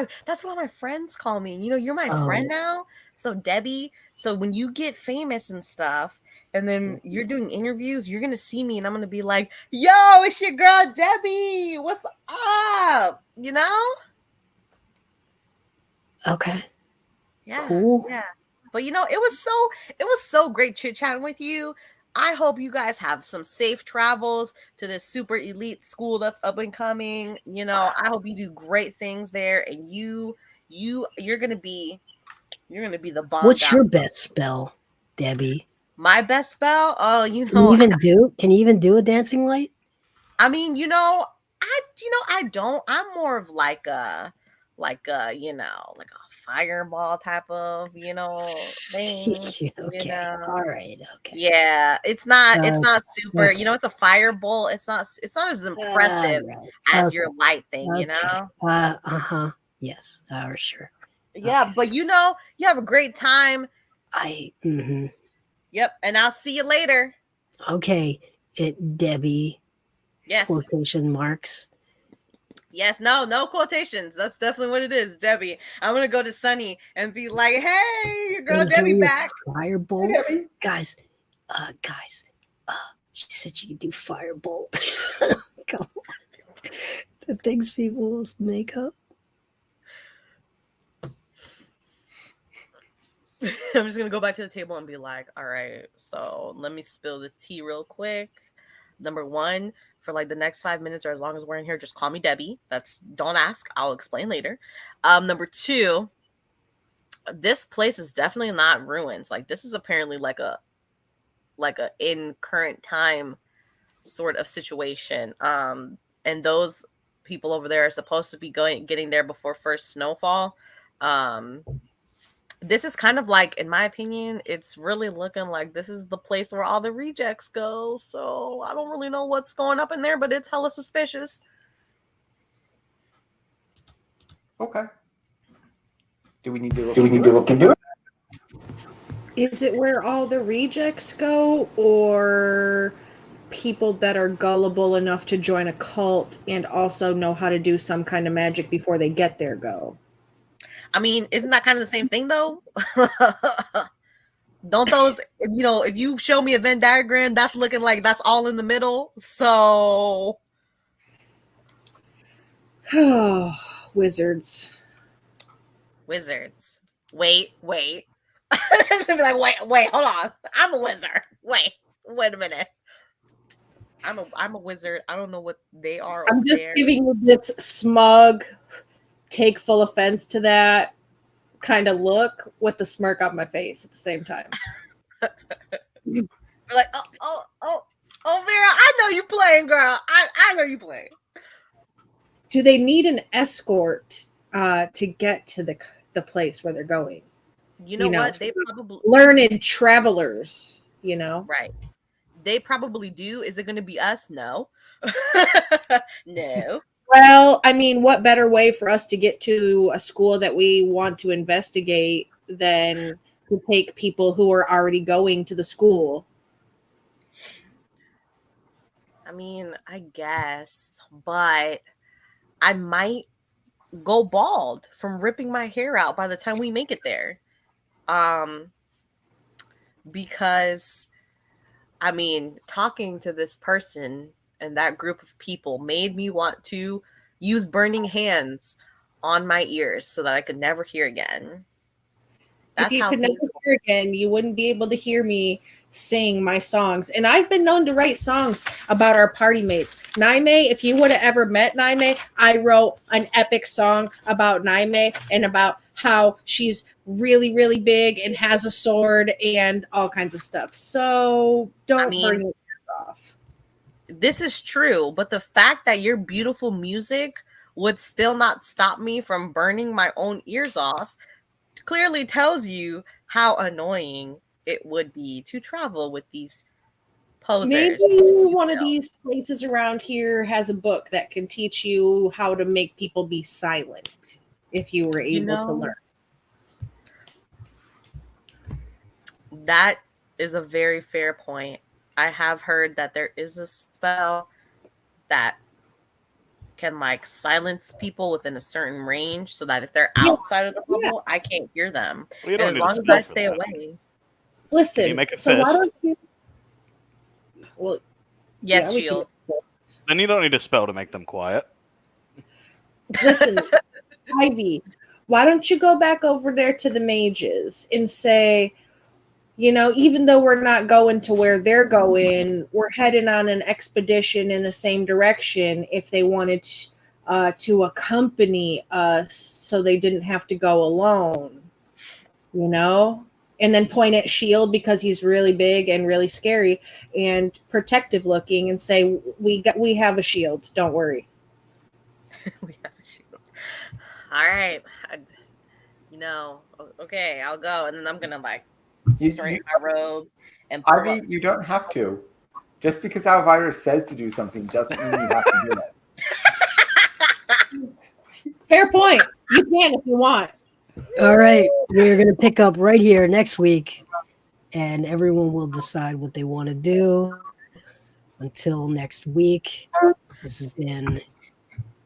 my friends call me. You're my friend now. So Debbie. So when you get famous and stuff, and then you're doing interviews, you're gonna see me, and I'm gonna be like, "Yo, it's your girl Debbie. What's up?"
Okay.
Yeah.
Cool.
Yeah. But it was so great chit chatting with you. I hope you guys have some safe travels to this super elite school that's up and coming. I hope you do great things there, and you're gonna be the bomb.
What's your best spell, Debbie?
My best spell? Oh,
Can you even do a dancing light?
I mean, I don't. I'm more of like a fireball type of thing.
Okay. All right. Okay.
Yeah, it's not super. It's a firebolt. It's not as impressive as your light thing.
Yes. Sure.
Yeah, but you have a great time. Yep, and I'll see you later.
Okay, Debbie.
Yes.
Quotation marks.
Yes, no quotations. That's definitely what it is, Debbie. I'm gonna go to Sunny and be like, "Hey, your girl Debbie back."
Firebolt,
Hey, Debbie.
guys. She said she could do firebolt. Come on. The things people make up.
I'm just gonna go back to the table and be like, all right, so let me spill the tea real quick. Number one, for like the next 5 minutes or as long as we're in here, just call me Debbie. Don't ask, I'll explain later. Number two, this place is definitely not ruins. Like, this is apparently like a in current time sort of situation. And those people over there are supposed to be getting there before first snowfall. This is kind of like, in my opinion, it's really looking like this is the place where all the rejects go. So I don't really know what's going up in there, but it's hella suspicious.
Okay. Do we need to look into it?
Is it where all the rejects go, or people that are gullible enough to join a cult and also know how to do some kind of magic before they get there go?
I mean, isn't that kind of the same thing, though? Don't those, if you show me a Venn diagram, that's looking like that's all in the middle. So.
Oh, wizards.
Wait. I should be like, wait, hold on. I'm a wizard. Wait a minute. I'm a wizard. I don't know what they are.
I'm just giving you this smug, take full offense to that kind of look with the smirk on my face at the same time.
Like, oh, Vera, I know you playing, girl. I know you playing.
Do they need an escort to get to the place where they're going?
You know what? They probably
learned travelers,
Right. They probably do. Is it going to be us? No. No.
Well, I mean, what better way for us to get to a school that we want to investigate than to take people who are already going to the school?
I mean, I guess, but I might go bald from ripping my hair out by the time we make it there. Because, I mean, talking to this person and that group of people made me want to use burning hands on my ears so that I could never hear again.
If you could never hear again, you wouldn't be able to hear me sing my songs. And I've been known to write songs about our party mates. Naime, if you would have ever met Naime, I wrote an epic song about Naime and about how she's really, really big and has a sword and all kinds of stuff. So don't burn your ears off.
This is true, but the fact that your beautiful music would still not stop me from burning my own ears off clearly tells you how annoying it would be to travel with these posers.
Maybe one of these places around here has a book that can teach you how to make people be silent if you were able to learn.
That is a very fair point. I have heard that there is a spell that can silence people within a certain range so that if they're outside of the bubble, I can't hear them.
Well,
as long as I stay away.
Listen,
you make a
so
fist?
why don't you? Well,
yes, Shield.
Then you don't need a spell to make them quiet.
Listen, Ivy, why don't you go back over there to the mages and say, even though we're not going to where they're going, we're heading on an expedition in the same direction if they wanted to accompany us so they didn't have to go alone, and then point at Shield because he's really big and really scary and protective looking and say, we have a shield. Don't worry.
We have a shield. All right. Okay, I'll go. And then I'm going to straighten my robes and
Ivy, you don't have to. Just because Alvira says to do something doesn't mean you have to do it.
Fair point. You can if you want.
All right, we're gonna pick up right here next week, and everyone will decide what they want to do. Until next week, this has been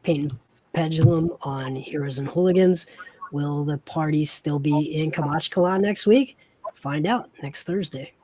Paint and Pendulum on Heroes and Hooligans. Will the party still be in Kamachkalan next week? Find out next Thursday.